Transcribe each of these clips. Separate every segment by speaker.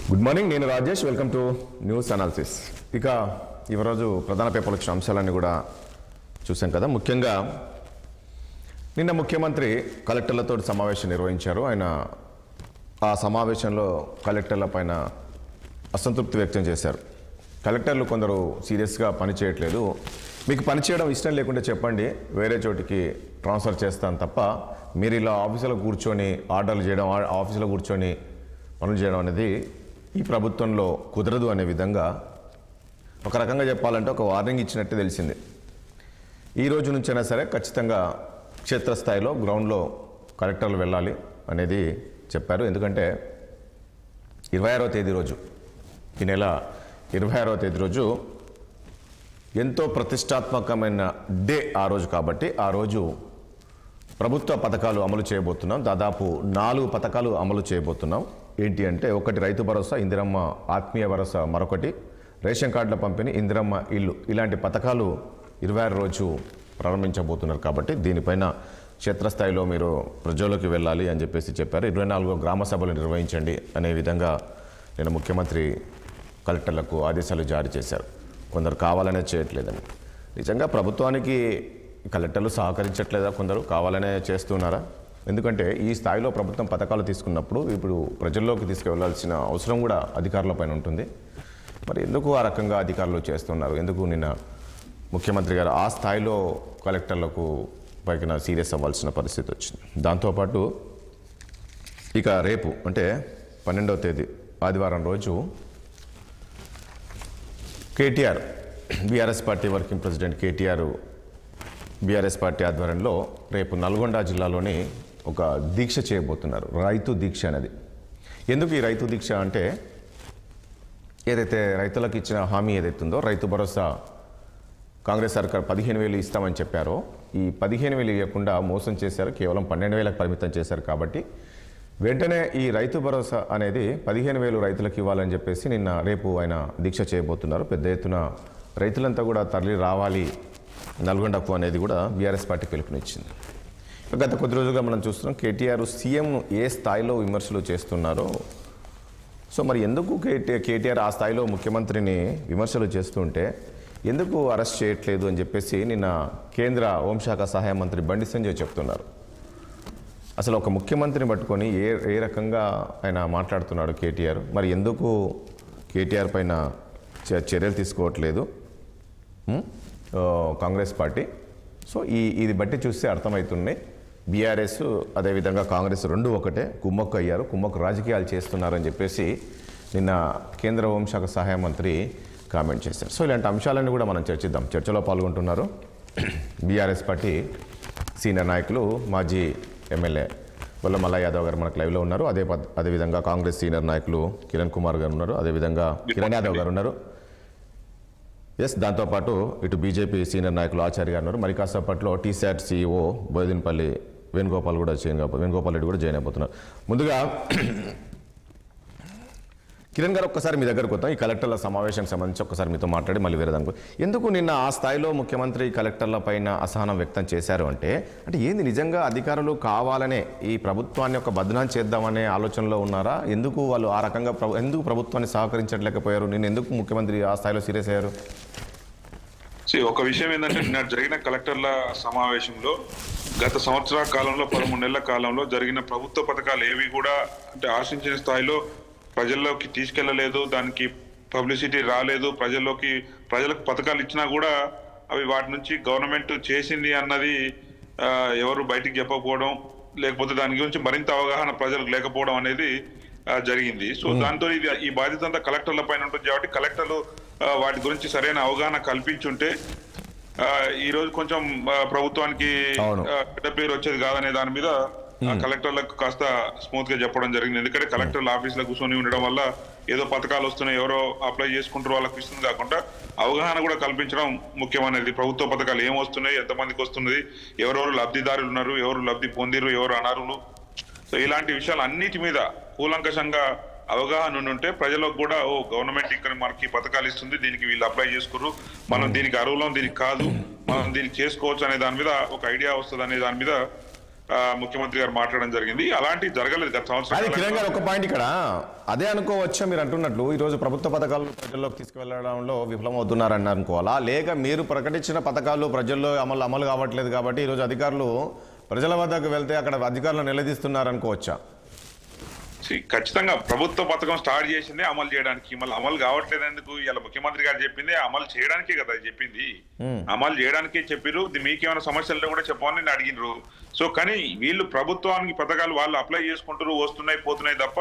Speaker 1: Good morning, నేను Rajesh. Welcome to news analysis. ఇక ఈరోజు ప్రధాన పేపర్లు వచ్చిన అంశాలన్నీ కూడా చూసాం కదా. ముఖ్యంగా నిన్న ముఖ్యమంత్రి కలెక్టర్లతో సమావేశం నిర్వహించారు. ఆయన ఆ సమావేశంలో కలెక్టర్ల పైన అసంతృప్తి వ్యక్తం చేశారు. కలెక్టర్లు కొందరు సీరియస్గా పనిచేయట్లేదు, మీకు పనిచేయడం ఇష్టం లేకుంటే చెప్పండి, వేరే చోటికి ట్రాన్స్ఫర్ చేస్తాను తప్ప మీరు ఇలా ఆఫీసులో కూర్చొని ఆర్డర్లు చేయడం, ఆఫీసులో కూర్చొని పనులు చేయడం అనేది ఈ ప్రభుత్వంలో కుదరదు అనే విధంగా ఒక రకంగా చెప్పాలంటే ఒక వార్నింగ్ ఇచ్చినట్టు తెలిసింది. ఈ రోజు నుంచైనా సరే ఖచ్చితంగా క్షేత్రస్థాయిలో గ్రౌండ్లో కలెక్టర్లు వెళ్ళాలి అనేది చెప్పారు. ఎందుకంటే 26వ తేదీ రోజు, ఈ నెల 26వ తేదీ రోజు ఎంతో ప్రతిష్టాత్మకమైన డే ఆ రోజు. కాబట్టి ఆ రోజు ప్రభుత్వ పథకాలు అమలు చేయబోతున్నాం. దాదాపు 4 పథకాలు అమలు చేయబోతున్నాం. ఏంటి అంటే, ఒకటి రైతు భరోసా, ఇందిరమ్మ ఆత్మీయ భరోసా, మరొకటి రేషన్ కార్డుల పంపిణీ, ఇందిరమ్మ ఇల్లు. ఇలాంటి పథకాలు 26 రోజు ప్రారంభించబోతున్నారు. కాబట్టి దీనిపైన క్షేత్రస్థాయిలో మీరు ప్రజల్లోకి వెళ్ళాలి అని చెప్పేసి చెప్పారు. 24 గ్రామ సభలు నిర్వహించండి అనే విధంగా నేను ముఖ్యమంత్రి కలెక్టర్లకు ఆదేశాలు జారీ చేశారు. కొందరు కావాలనే చేయట్లేదని. నిజంగా ప్రభుత్వానికి కలెక్టర్లు సహకరించట్లేదా? కొందరు కావాలనే చేస్తున్నారా? ఎందుకంటే ఈ స్థాయిలో ప్రభుత్వం పథకాలు తీసుకున్నప్పుడు ఇప్పుడు ప్రజల్లోకి తీసుకువెళ్లాల్సిన అవసరం కూడా అధికారుల పైన ఉంటుంది. మరి ఎందుకు ఆ రకంగా అధికారులు చేస్తున్నారు? ఎందుకు నిన్న ముఖ్యమంత్రి గారు ఆ స్థాయిలో కలెక్టర్లకు పైన సీరియస్ అవ్వాల్సిన పరిస్థితి వచ్చింది? దాంతోపాటు ఇక రేపు అంటే 12వ తేదీ ఆదివారం రోజు KTR, BRS party working president KTR BRS party ఆధ్వర్యంలో రేపు నల్గొండ జిల్లాలోని ఒక దీక్ష చేయబోతున్నారు. రైతు దీక్ష అనేది. ఎందుకు ఈ రైతు దీక్ష అంటే, ఏదైతే రైతులకు ఇచ్చిన హామీ ఏదైతే ఉందో, రైతు భరోసా కాంగ్రెస్ సర్కార్ 15,000 ఇస్తామని చెప్పారో, ఈ 15,000 ఇవ్వకుండా మోసం చేశారు. కేవలం 12,000కు పరిమితం చేశారు. కాబట్టి వెంటనే ఈ రైతు భరోసా అనేది 15,000 రైతులకు ఇవ్వాలని చెప్పేసి రేపు ఆయన దీక్ష చేయబోతున్నారు. పెద్ద ఎత్తున రైతులంతా కూడా తరలి రావాలి నల్గొండకు అనేది కూడా బీఆర్ఎస్ పార్టీ పిలుపునిచ్చింది. గత కొద్ది రోజులుగా మనం చూస్తున్నాం కేటీఆర్ సీఎం ఏ స్థాయిలో విమర్శలు చేస్తున్నారో. సో మరి ఎందుకు కేటీఆర్ ఆ స్థాయిలో ముఖ్యమంత్రిని విమర్శలు చేస్తుంటే ఎందుకు అరెస్ట్ చేయట్లేదు అని చెప్పేసి నిన్న కేంద్ర హోంశాఖ సహాయ మంత్రి బండి సంజయ్ చెప్తున్నారు. అసలు ఒక ముఖ్యమంత్రిని పట్టుకొని ఏ రకంగా ఆయన మాట్లాడుతున్నాడు కేటీఆర్? మరి ఎందుకు కేటీఆర్ పైన చర్యలు తీసుకోవట్లేదు కాంగ్రెస్ పార్టీ? సో ఇది బట్టి చూస్తే అర్థమవుతున్నాయి, బీఆర్ఎస్ అదేవిధంగా కాంగ్రెస్ రెండు ఒకటే, కుమ్మక్కు అయ్యారు, కుమ్మక్కు రాజకీయాలు చేస్తున్నారని చెప్పేసి నిన్న కేంద్ర హోంశాఖ సహాయ మంత్రి కామెంట్ చేశారు. సో ఇలాంటి అంశాలన్నీ కూడా మనం చర్చిద్దాం. చర్చలో పాల్గొంటున్నారు బీఆర్ఎస్ పార్టీ సీనియర్ నాయకులు, మాజీ ఎమ్మెల్యే వల్లమల్ల యాదవ్ గారు మనకు లైవ్లో ఉన్నారు. అదేవిధంగా కాంగ్రెస్ సీనియర్ నాయకులు కిరణ్ కుమార్ గారు ఉన్నారు. అదేవిధంగా కిరణ్ యాదవ్ గారు ఉన్నారు. దాంతోపాటు ఇటు బీజేపీ సీనియర్ నాయకులు ఆచార్య గారు ఉన్నారు. మరి కాసేపట్లో టీశాట్ సీఈఓ బోయిదినపల్లి వేణుగోపాల్ రెడ్డి కూడా జాయిన్ అయిపోతున్నారు. ముందుగా కిరణ్ గారు, ఒక్కసారి మీ దగ్గరకు వద్దాం. ఈ కలెక్టర్ల సమావేశానికి సంబంధించి ఒక్కసారి మీతో మాట్లాడి మళ్ళీ వేరే దానికి, ఎందుకు నిన్న ఆ స్థాయిలో ముఖ్యమంత్రి కలెక్టర్ల పైన అసహనం వ్యక్తం చేశారు అంటే ఏంది? నిజంగా అధికారులు కావాలనే ఈ ప్రభుత్వాన్ని ఒక బదనాం చేద్దామనే ఆలోచనలో ఉన్నారా? ఎందుకు వాళ్ళు ఆ రకంగా ఎందుకు ప్రభుత్వాన్ని సహకరించలేకపోయారు? నిన్న ఎందుకు ముఖ్యమంత్రి ఆ స్థాయిలో సీరియస్ అయ్యారు?
Speaker 2: ఒక విషయం ఏంటంటే, నిన్న జరిగిన కలెక్టర్ల సమావేశంలో గత సంవత్సర కాలంలో 13 నెలల కాలంలో జరిగిన ప్రభుత్వ పథకాలు ఏవి కూడా అంటే ఆశించిన స్థాయిలో ప్రజల్లోకి తీసుకెళ్లలేదు, దానికి పబ్లిసిటీ రాలేదు. ప్రజలకు పథకాలు ఇచ్చినా కూడా అవి వాటి నుంచి గవర్నమెంట్ చేసింది అన్నది ఎవరు బయటికి చెప్పకపోవడం, లేకపోతే దాని గురించి మరింత అవగాహన ప్రజలకు లేకపోవడం అనేది జరిగింది. సో దాంతో ఈ బాధ్యత అంతా కలెక్టర్ల పైన ఉంటుంది. కాబట్టి కలెక్టర్లు వాటి గురించి సరైన అవగాహన కల్పించుంటే ఈ రోజు కొంచెం ప్రభుత్వానికి పెద్ద పేరు వచ్చేది కాదనే దాని మీద కలెక్టర్లకు కాస్త స్మూత్ గా చెప్పడం జరిగింది. ఎందుకంటే కలెక్టర్ల ఆఫీస్ లో కూర్చొని ఉండడం వల్ల ఏదో పథకాలు వస్తున్నాయి, ఎవరో అప్లై చేసుకుంటారు వాళ్ళకి ఇస్తుంది కాకుండా అవగాహన కూడా కల్పించడం ముఖ్యమైనది. ప్రభుత్వ పథకాలు ఏం వస్తున్నాయి, ఎంతమందికి వస్తున్నది, ఎవరెవరు లబ్ధిదారులు ఉన్నారు, ఎవరు లబ్ధి పొందిరు, ఎవరు అనర్హులు. సో ఇలాంటి విషయాలు అన్నిటి మీద కూలంకషంగా అవగాహన ఉంటే ప్రజలకు కూడా గవర్నమెంట్ ఇక్కడ మనకి పథకాలు ఇస్తుంది, దీనికి వీళ్ళు అప్లై చేసుకున్నారు, మనం దీనికి అర్హులం, దీనికి కాదు, మనం దీనికి చేసుకోవచ్చు అనే దాని మీద ఒక ఐడియా వస్తుంది అనే దాని మీద ముఖ్యమంత్రి గారు మాట్లాడడం జరిగింది. అలాంటి జరగలేదు గత
Speaker 1: అది కిరణ్ గారు
Speaker 2: సంవత్సరం.
Speaker 1: ఒక పాయింట్ ఇక్కడ అదే అనుకోవచ్చా మీరు అంటున్నట్లు ఈరోజు ప్రభుత్వ పథకాలు ప్రజల్లోకి తీసుకువెళ్ళడంలో విఫలమవుతున్నారని అనుకోవాలా, లేక మీరు ప్రకటించిన పథకాలు ప్రజల్లో అమలు కావట్లేదు కాబట్టి ఈరోజు అధికారులు ప్రజల వద్దకు వెళ్తే అక్కడ అధికారులు నిలదీస్తున్నారు అనుకోవచ్చా?
Speaker 2: ఖచ్చితంగా ప్రభుత్వ పథకం స్టార్ట్ చేసిందే అమలు చేయడానికి, మళ్ళీ అమలు కావట్లేదు ఎందుకు? ఇలా ముఖ్యమంత్రి గారు చెప్పింది అమలు చేయడానికే కదా చెప్పింది, అమలు చేయడానికే చెప్పారు. మీకేమైనా సమస్యలు కూడా చెప్పమని నేను అడిగినారు. సో కానీ వీళ్ళు ప్రభుత్వానికి పథకాలు వాళ్ళు అప్లై చేసుకుంటారు, వస్తున్నాయి పోతున్నాయి తప్ప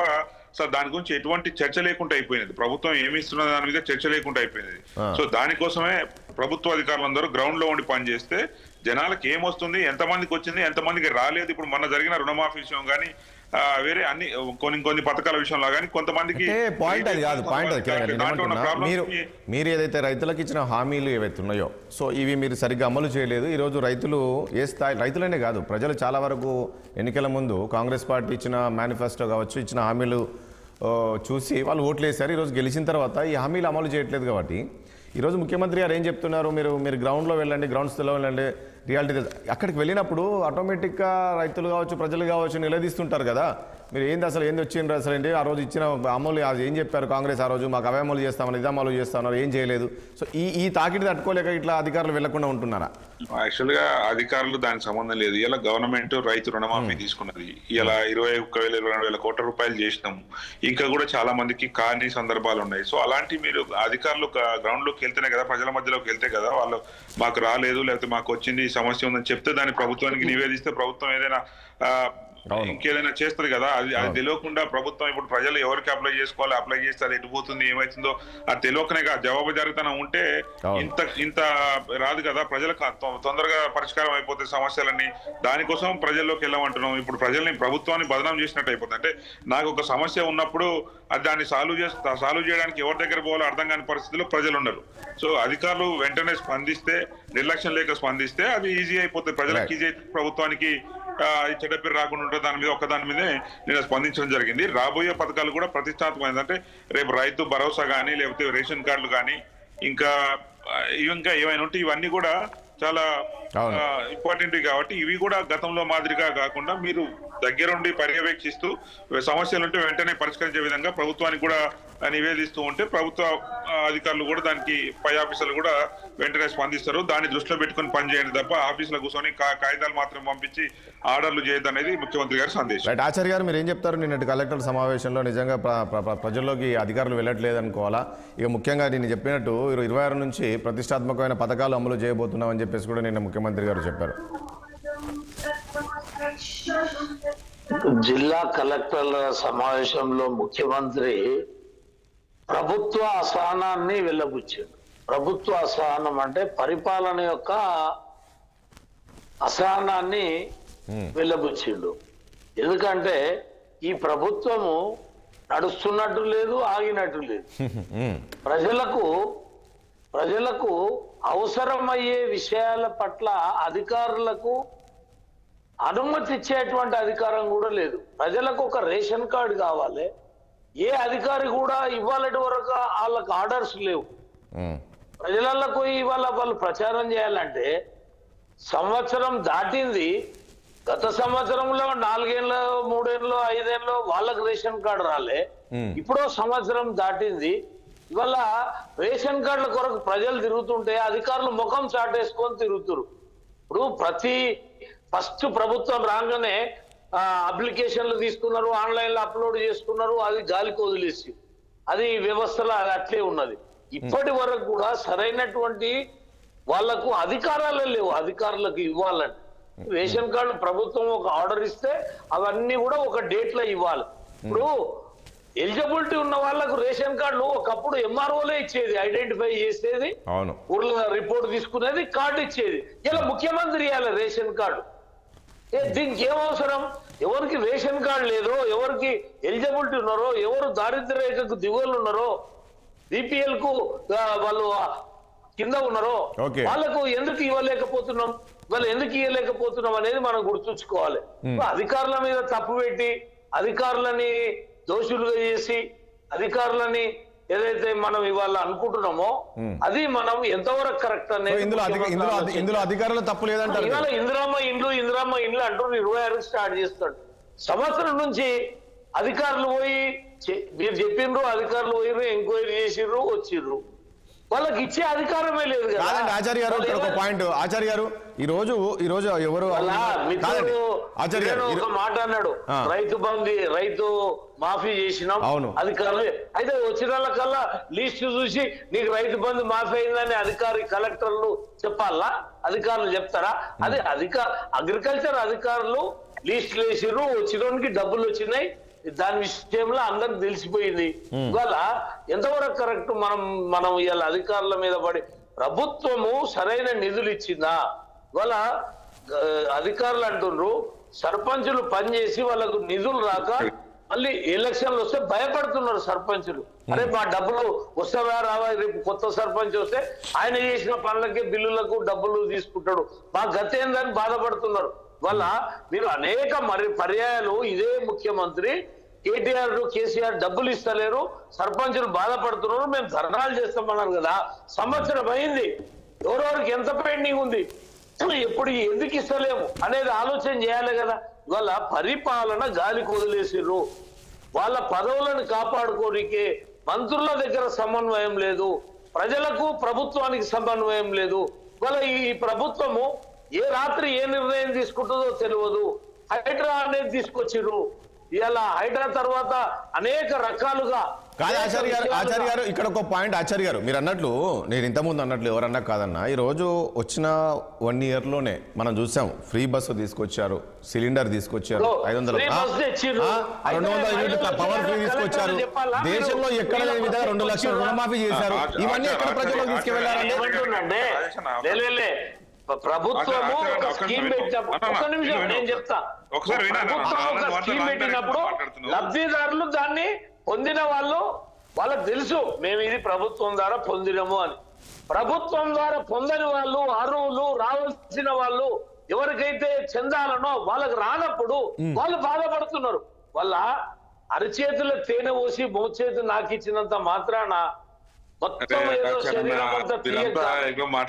Speaker 2: సార్ దాని గురించి ఎటువంటి చర్చ లేకుండా అయిపోయినది. ప్రభుత్వం ఏమి ఇస్తున్న దాని మీద చర్చ లేకుండా అయిపోయింది. సో దానికోసమే ప్రభుత్వ అధికారులందరూ గ్రౌండ్ లో ఉండి పనిచేస్తే జనాలకు ఏమొస్తుంది, ఎంతమందికి వచ్చింది, ఎంతమందికి రాలేదు. ఇప్పుడు మొన్న జరిగిన రుణమాఫీ విషయం కానీ వేరే అన్ని కొన్ని పథకాల విషయంలో కానీ కొంతమందికి
Speaker 1: పాయింట్ అది కాదు. పాయింట్ అది మీరు ఏదైతే రైతులకు ఇచ్చిన హామీలు ఏవైతే ఉన్నాయో సో ఇవి మీరు సరిగ్గా అమలు చేయలేదు. ఈరోజు రైతులు ఏ స్థాయి, రైతులనే కాదు ప్రజలు చాలా వరకు ఎన్నికల ముందు కాంగ్రెస్ పార్టీ ఇచ్చిన మేనిఫెస్టో కావచ్చు, ఇచ్చిన హామీలు చూసి వాళ్ళు ఓట్లు వేశారు. ఈరోజు గెలిచిన తర్వాత ఈ హామీలు అమలు చేయట్లేదు కాబట్టి ఈరోజు ముఖ్యమంత్రి గారు ఏం చెప్తున్నారు, మీరు గ్రౌండ్లో వెళ్ళండి, గ్రౌండ్స్లో వెళ్ళండి, రియాలిటీ అక్కడికి వెళ్ళినప్పుడు ఆటోమేటిక్గా రైతులు కావచ్చు ప్రజలు కావచ్చు నిలదీస్తుంటారు కదా, మీరు ఏంది అసలు ఏంది వచ్చిండ్రు అసలు ఏంటి ఆ రోజు ఇచ్చిన అమలు ఏం చెప్పారు కాంగ్రెస్ ఆ రోజు, మాకు అవే అమలు చేస్తామని ఇది అమలు చేస్తామన్నారు, ఏం చేయలేదు. సో ఈ తాకిడి తట్టుకోలేక ఇట్లా అధికారులు వెళ్లకుండా ఉంటున్నారా?
Speaker 2: యాక్చువల్ గా అధికారులు దానికి సంబంధం లేదు. ఇలా గవర్నమెంట్ రైతు రుణమాఫీ తీసుకున్నది, ఇలా 21,000-22,000 కోట్ల రూపాయలు చేసినాము. ఇంకా కూడా చాలా మందికి కాని సందర్భాలు ఉన్నాయి. సో అలాంటి మీరు అధికారులు గ్రౌండ్ లోకి వెళ్తేనే కదా, ప్రజల మధ్యలోకి వెళ్తే కదా వాళ్ళు మాకు రాలేదు లేకపోతే మాకు వచ్చింది సమస్య ఉందని చెప్తే దాన్ని ప్రభుత్వానికి నివేదిస్తే ప్రభుత్వం ఏదైనా ఇంకేదైనా చేస్తుంది కదా. అది తెలియకుండా ప్రభుత్వం ఇప్పుడు ప్రజలు ఎవరికి అప్లై చేసుకోవాలి, అప్లై చేస్తే అది ఎటుపోతుంది ఏమవుతుందో అది తెలియకనే జవాబుదారీతనం ఉంటే ఇంత రాదు కదా. ప్రజలకు తొందరగా పరిష్కారం అయిపోతాయి సమస్యలన్నీ. దానికోసం ప్రజల్లోకి వెళ్ళమంటున్నాం. ఇప్పుడు ప్రభుత్వాన్ని బదనాం చేసినట్టు అయిపోతుంది. అంటే నాకు ఒక సమస్య ఉన్నప్పుడు అది దాన్ని సాల్వ్ చేయడానికి ఎవరి దగ్గర పోవాలో అర్థం కాని పరిస్థితిలో ప్రజలు ఉన్నారు. సో అధికారులు వెంటనే స్పందిస్తే, నిర్లక్ష్యం లేక స్పందిస్తే అది ఈజీ అయిపోతుంది, ప్రజలకు ఈజీ అయితే ప్రభుత్వానికి చెడ్డ పేరు రాకుండా ఉంటుంది. దాని మీదే నేను స్పందించడం జరిగింది. రాబోయే పథకాలు కూడా ప్రతిష్టాత్మకమైనది. అంటే రేపు రైతు భరోసా కానీ లేకపోతే రేషన్ కార్డులు కానీ ఇంకా ఏమైనా ఉంటే ఇవన్నీ కూడా చాలా ఇంపార్టెంట్ కాబట్టి ఇవి కూడా గతంలో మాదిరిగా కాకుండా మీరు దగ్గరుండి పర్యవేక్షిస్తూ సమస్యలుంటే వెంటనే పరిష్కరించే విధంగా ప్రభుత్వానికి కూడా నివేదిస్తూ ఉంటే ప్రభుత్వ అధికారులు కూడా దానికి పై ఆఫీసర్లు కూడా వెంటనే స్పందిస్తారు. దాన్ని దృష్టిలో పెట్టుకుని పనిచేయండి తప్ప ఆఫీసులో కూర్చొని కాగితాలు మాత్రం పంపించి ఆర్డర్లు చేయొద్దు అనేది ముఖ్యమంత్రి గారి సందేశం.
Speaker 1: ఆచార్య గారు మీరు ఏం చెప్తారు? నిన్నటి కలెక్టర్ సమావేశంలో నిజంగా ప్రజల్లోకి అధికారులు వెళ్ళట్లేదు అనుకోవాలా? ఇక ముఖ్యంగా నేను చెప్పినట్టు 26 నుంచి ప్రతిష్టాత్మకమైన పథకాలు అమలు చేయబోతున్నామని చెప్పేసి కూడా నిన్న ముఖ్యమంత్రి గారు చెప్పారు.
Speaker 3: జిల్లా కలెక్టర్ల సమావేశంలో ముఖ్యమంత్రి ప్రభుత్వ అసహనాన్ని వెళ్ళబుచ్చాడు. ప్రభుత్వ అసహనం అంటే పరిపాలన యొక్క అసహనాన్ని వెళ్ళబుచ్చిండు. ఎందుకంటే ఈ ప్రభుత్వము నడుస్తున్నట్టు లేదు, ఆగినట్టు లేదు. ప్రజలకు అవసరమయ్యే విషయాల పట్ల అధికారులకు అనుమతి ఇచ్చేటువంటి అధికారం కూడా లేదు. ప్రజలకు ఒక రేషన్ కార్డు కావాలి, ఏ అధికారి కూడా ఇవాళటి వరకు వాళ్ళకు ఆర్డర్స్ లేవు. ప్రజలకు ఇవాళ వాళ్ళు ప్రచారం చేయాలంటే సంవత్సరం దాటింది. గత సంవత్సరంలో 4 ఏళ్ళు 3 ఏళ్ళు 5 ఏళ్ళు వాళ్ళకు రేషన్ కార్డు రాలే, ఇప్పుడు సంవత్సరం దాటింది. ఇవాళ రేషన్ కార్డుల కొరకు ప్రజలు తిరుగుతుంటే అధికారులు ముఖం చాటేసుకొని తిరుగుతురు. ఇప్పుడు ఫస్ట్ ప్రభుత్వం రాగానే అప్లికేషన్లు తీసుకున్నారు, ఆన్లైన్ లో అప్లోడ్ చేసుకున్నారు, అది గాలికి వదిలేసి అది వ్యవస్థలో అది అట్లే ఉన్నది. ఇప్పటి వరకు కూడా సరైనటువంటి వాళ్లకు అధికారాలే లేవు. అధికారులకు ఇవ్వాలంటే రేషన్ కార్డు ప్రభుత్వం ఒక ఆర్డర్ ఇస్తే అవన్నీ కూడా ఒక డేట్ లో ఇవ్వాలి. ఇప్పుడు ఎలిజిబిలిటీ ఉన్న వాళ్ళకు రేషన్ కార్డులు ఒకప్పుడు ఎంఆర్ఓలే ఇచ్చేది, ఐడెంటిఫై చేసేది, ఊర్లో రిపోర్ట్ తీసుకునేది, కార్డు ఇచ్చేది. ఇలా ముఖ్యమంత్రి ఇవ్వాలి రేషన్ కార్డు. దీనికి ఏం అవసరం? ఎవరికి రేషన్ కార్డు లేదో, ఎవరికి ఎలిజిబిలిటీ ఉన్నారో, ఎవరు దారిద్ర్య రేఖకు దిగువలు ఉన్నారో, బీపీఎల్ కు వాళ్ళు కింద ఉన్నారో వాళ్ళకు ఎందుకు ఇవ్వలేకపోతున్నాం, వాళ్ళు ఎందుకు ఇవ్వలేకపోతున్నాం అనేది మనం గుర్తుంచుకోవాలి. అధికారుల మీద తప్పు పెట్టి అధికారులని దోషులుగా చేసి అధికారులని ఏదైతే మనం ఇవాళ అనుకుంటున్నామో అది మనం ఎంతవరకు కరెక్ట్ అనేది
Speaker 1: ఇందులో అధికారులు తప్పు లేదంటారు.
Speaker 3: ఇవాళ ఇందిరమ్మ ఇండ్లు అంటూ 26 స్టార్ట్ చేస్తాడు. సంవత్సరం నుంచి అధికారులు పోయి మీరు చెప్పిండ్రు, అధికారులు పోయి ఎంక్వైరీ చేసిర్రు, వచ్చిర్రు, వాళ్ళకి ఇచ్చే అధికారమే లేదు కదా.
Speaker 1: ఆచార్య గారు ఒక పాయింట్, ఆచార్య గారు ఈ రోజు ఎవరు
Speaker 3: ఒక మాట అన్నాడు, రైతు మాఫీ చేసినాం అధికారులు. అయితే వచ్చిన వాళ్ళకల్లా లిస్ట్ చూసి నీకు రైతు బంధు మాఫీ అయిందని కలెక్టర్లు చెప్పాలా? అధికారులు చెప్తారా? అది అగ్రికల్చర్ అధికారులు లిస్టులు వేసిర్రు, వచ్చినోనికి డబ్బులు వచ్చినాయి, దాని విషయంలో అందరికి తెలిసిపోయింది. ఇవాళ ఎంతవరకు కరెక్ట్? మనం ఇవాళ అధికారుల మీద పడి ప్రభుత్వము సరైన నిధులు ఇచ్చిందా? ఇవాళ అధికారులు అంటుండ్రు సర్పంచులు పనిచేసి వాళ్ళకు నిధులు రాక మళ్ళీ ఎలక్షన్లు వస్తే భయపడుతున్నారు సర్పంచులు. అరే మా డబ్బులు వస్తావా రావా, రేపు కొత్త సర్పంచ్ వస్తే ఆయన చేసిన పనులకి బిల్లులకు డబ్బులు తీసుకుంటాడు, మా గతి ఏందని బాధపడుతున్నారు. వల్ల మీరు అనేక పర్యాయాలు ఇదే ముఖ్యమంత్రి కేసీఆర్ డబ్బులు ఇస్తలేరు, సర్పంచులు బాధపడుతున్నారు, మేము ధర్నాలు చేస్తామన్నారు కదా. సంవత్సరం అయింది, ఎవరెవరికి ఎంత పెండింగ్ ఉంది, ఎప్పుడు ఎందుకు ఇస్తలేము అనేది ఆలోచన చేయాలి కదా. వాళ్ళ పరిపాలన గాలికి వదిలేసిర్రు. వాళ్ళ పదవులను కాపాడుకోనికే మంత్రుల దగ్గర సమన్వయం లేదు, ప్రజలకు ప్రభుత్వానికి సమన్వయం లేదు. వాళ్ళ ఈ ప్రభుత్వము ఏ రాత్రి ఏ నిర్ణయం తీసుకుంటుందో తెలియదు. హైడ్రా అనేది తీసుకొచ్చిర్రు. ఇలా హైడ్రా తర్వాత అనేక రకాలుగా
Speaker 1: కాదు ఆచార్య గారు ఇక్కడ ఒక పాయింట్. ఆచార్య గారు మీరు అన్నట్లు, నేను ఇంతకుముందు అన్నట్లు ఎవరన్నా కాదన్నా, ఈ రోజు వచ్చిన 1 year లోనే మనం చూసాం ఫ్రీ బస్సు తీసుకొచ్చారు, సిలిండర్ తీసుకొచ్చారు, 500 200 పవర్ ఫ్రీ తీసుకొచ్చారు, దేశంలో ఎక్కడ లేని విధంగా 2 లక్షల రుణమాఫీ చేశారు. ఇవన్నీ ఎక్కడ ప్రజలకు తీసుకువెళ్ళారండి?
Speaker 3: ప్రభుత్వము ఒక స్కీమ్ పెట్టినప్పుడు, ఒక్క నిమిషం నేను చెప్తా, ప్రభుత్వం ఒక స్కీమ్ పెట్టినప్పుడు లబ్ధిదారులు దాన్ని పొందిన వాళ్ళకి తెలుసు మేము ఇది ప్రభుత్వం ద్వారా పొందినము అని. ప్రభుత్వం ద్వారా పొందని వాళ్ళు, అర్హులు రావాల్సిన వాళ్ళు ఎవరికైతే చెందాలనో వాళ్ళకి రానప్పుడు వాళ్ళు బాధపడుతున్నారు. వాళ్ళ అరిచేతుల తేనె పోసి మోచేతి నాకు ఇచ్చినంత మాత్రాన మొత్తం ఏదో శరీరం అంతా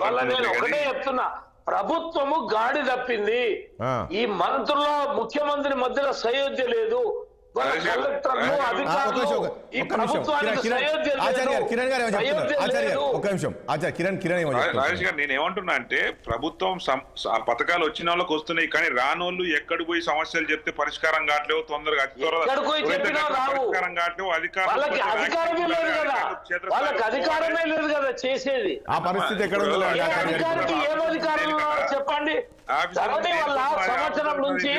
Speaker 3: వాళ్ళ నేను ఒకటే చెప్తున్నా, ప్రభుత్వము గాడి తప్పింది. ఈ మంత్రుల ముఖ్యమంత్రి మధ్యలో సయోధ్య లేదు.
Speaker 2: నేనేమంటున్నా అంటే ప్రభుత్వం పథకాలు వచ్చిన వాళ్ళకి వస్తున్నాయి, కానీ రానోళ్ళు ఎక్కడ పోయి సమస్యలు చెప్తే పరిష్కారం కావట్లేవు, తొందరగా పరిష్కారం కావట్లేవు.
Speaker 3: అధికారమే లేదు కదా చేసేది.
Speaker 1: ఆ పరిస్థితి ఎక్కడ
Speaker 3: చెప్పండి. ధరణి వల్ల సంవత్సరం నుంచి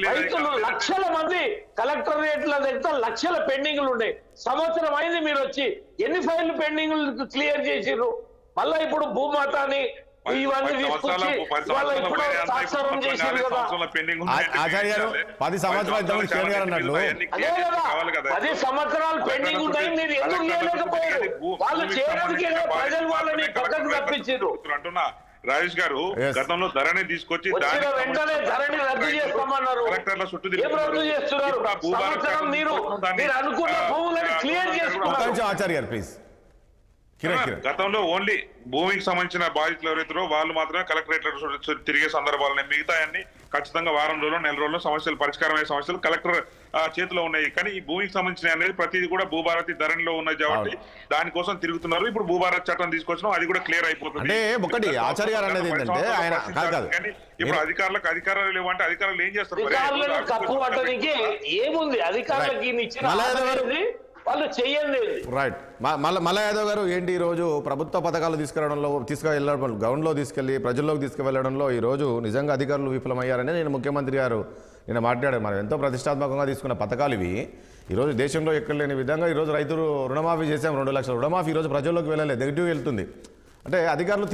Speaker 3: రైతులు లక్షల మంది కలెక్టరేట్ల దగ్గర లక్షల పెండింగ్లు ఉన్నాయి. సంవత్సరం అయింది మీరు వచ్చి ఎన్ని ఫైళ్లు పెండింగ్లు క్లియర్ చేసిర్రు? మళ్ళా ఇప్పుడు భూమాతాని ఇవన్నీ తీసుకొచ్చి ఇప్పుడు సాక్షరం చేశారు కదా.
Speaker 1: ఆచార్య గారు 10 సంవత్సరాలు
Speaker 3: అదే కదా, 10 సంవత్సరాలు పెండింగ్ ఉన్నాయి, మీరు ఎందుకు చేయలేకపోయారు? వాళ్ళు చేయడానికి ప్రజలు వాళ్ళని పక్కకు తప్పించారు.
Speaker 2: రాజేష్ గారు గతంలో ధరణి తీసుకొచ్చి
Speaker 3: వెంటనే ధరణి రద్దు చేస్తామన్నారు.
Speaker 2: కలెక్టర్ల చుట్టూ
Speaker 3: రద్దు చేస్తున్నారు. సంవత్సరం మీరు అనుకున్న భూములను క్లియర్ చేసుకున్నారు.
Speaker 1: ఆచార్య గారు ప్లీజ్.
Speaker 2: గతంలో ఓన్లీ భూమికి సంబంధించిన బాధితులు ఎవరైతారో వాళ్ళు మాత్రమే కలెక్టరేట్ల తిరిగే సందర్భాలు, మిగతా అన్ని ఖచ్చితంగా వారం రోజులు 4 రోజుల్లో సమస్యలు పరిష్కారమయ్యే సమస్యలు కలెక్టర్ చేతిలో ఉన్నాయి. కానీ ఈ భూమికి సంబంధించిన అనేది ప్రతిదీ కూడా భూభారతి ధరణిలో ఉన్నాయి కాబట్టి దానికోసం తిరుగుతున్నారు. ఇప్పుడు భూభారతి చట్టం తీసుకొచ్చినాం, అది కూడా క్లియర్ అయిపోతుంది.
Speaker 1: ఒకటి ఆచార్య గారు అనేది ఏంటంటే ఆయన
Speaker 2: కానీ ఇప్పుడు అధికారులకు అధికారాలు లేవంటే అధికారులు ఏం చేస్తారు?
Speaker 3: తప్పు పట్టడానికి ఏముంది? అధికారులకి వాళ్ళు చెయ్యండి.
Speaker 1: రైట్. మల్లా యాదవ్ గారు ఏంటి ఈ రోజు ప్రభుత్వ పథకాలు తీసుకువెళ్ళడం గ్రౌండ్లో తీసుకెళ్లి ప్రజల్లోకి తీసుకువెళ్లడంలో ఈ రోజు నిజంగా అధికారులు విఫలమయ్యారని నేను ముఖ్యమంత్రి గారు నిన్న మాట్లాడారు. మనం ఎంతో ప్రతిష్టాత్మకంగా తీసుకున్న పథకాలు ఇవి. ఈరోజు దేశంలో ఎక్కడ లేని విధంగా ఈరోజు రైతులు రుణమాఫీ చేసాం, 2 లక్షల రుణమాఫీ ఈరోజు ప్రజల్లోకి వెళ్ళలేదు, నెగిటివ్ వెళ్తుంది. అంటే అధికారులు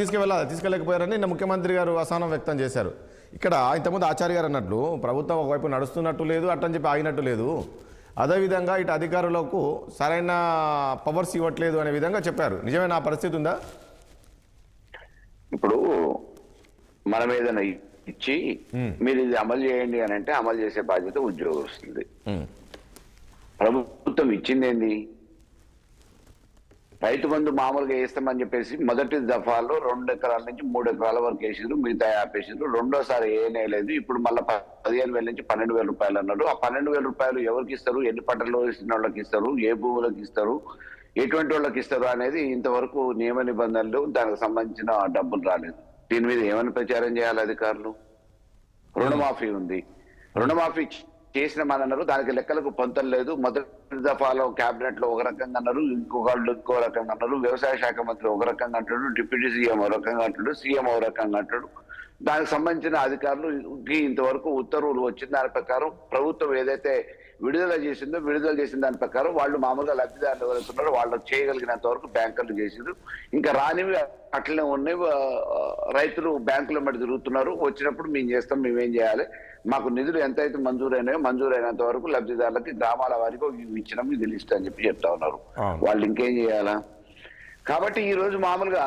Speaker 1: తీసుకెళ్ళకపోయారని నిన్న ముఖ్యమంత్రి గారు అసహనం వ్యక్తం చేశారు. ఇక్కడ ఇంతకుముందు ఆచార్య గారు అన్నట్లు ప్రభుత్వం ఒకవైపు నడుస్తున్నట్టు లేదు, అట్టని చెప్పి ఆగినట్టు లేదు. అదేవిధంగా ఇటు అధికారులకు సరైన పవర్స్ ఇవ్వట్లేదు అనే విధంగా చెప్పారు. నిజమైన ఆ పరిస్థితి ఉందా?
Speaker 4: ఇప్పుడు మనం ఏదైనా ఇచ్చి మీరు ఇది అమలు చేయండి అని అంటే అమలు చేసే బాధ్యత ఉద్యోగం వస్తుంది. ప్రభుత్వం ఇచ్చింది ఏంది? రైతు బంధు మామూలుగా వేస్తామని చెప్పేసి మొదటి దఫాలో 2 ఎకరాల నుంచి 3 ఎకరాల వరకు వేసారు, మిగతా ఆపేసారు. రెండోసారి ఏనేలేదు. ఇప్పుడు మళ్ళీ 15,000 నుంచి 12,000 రూపాయలు అన్నారు. ఆ 12,000 రూపాయలు ఎవరికి ఇస్తారు, ఎన్ని పంటలు వేసిన వాళ్ళకి ఇస్తారు, ఏ భూములకు ఇస్తారు, ఎటువంటి వాళ్ళకి ఇస్తారు అనేది ఇంతవరకు నియమ నిబంధనలు, దానికి సంబంధించిన డబ్బులు రాలేదు. దీని మీద ఏమైనా ప్రచారం చేయాలి అధికారులు? రుణమాఫీ ఉంది, రుణమాఫీ చేసినామన్నారు, దానికి లెక్కలకు పొంతం లేదు. మొదటి దఫాలో కేబినెట్ లో ఒక రకంగా అన్నారు, ఇంకో రకంగా అన్నారు. వ్యవసాయ శాఖ మంత్రి ఒక రకంగా అంటాడు, డిప్యూటీ సీఎం ఒక రకంగా అంటాడు, సీఎం ఒక రకంగా అంటాడు. దానికి సంబంధించిన అధికారులు ఇంతవరకు ఉత్తర్వులు వచ్చిన దాని ప్రకారం ప్రభుత్వం ఏదైతే విడుదల చేసిన దాని ప్రకారం వాళ్ళు మామూలుగా లబ్ధిదారులు ఎవరుతున్నారో వాళ్ళు చేయగలిగినంత వరకు బ్యాంకర్లు చేసిండ్రు. ఇంకా రానివి అట్లనే ఉన్నాయి. రైతులు బ్యాంకుల మధ్య తిరుగుతున్నారు. వచ్చినప్పుడు మేము చేస్తాం, మేమేం చేయాలి, మాకు నిధులు ఎంతైతే మంజూరైనంత వరకు లబ్ధిదారులకి గ్రామాల వారికి ఇచ్చినాం, ఇది లిస్ట్ అని చెప్పి చెప్తా ఉన్నారు. వాళ్ళు ఇంకేం చేయాలా? కాబట్టి ఈ రోజు మామూలుగా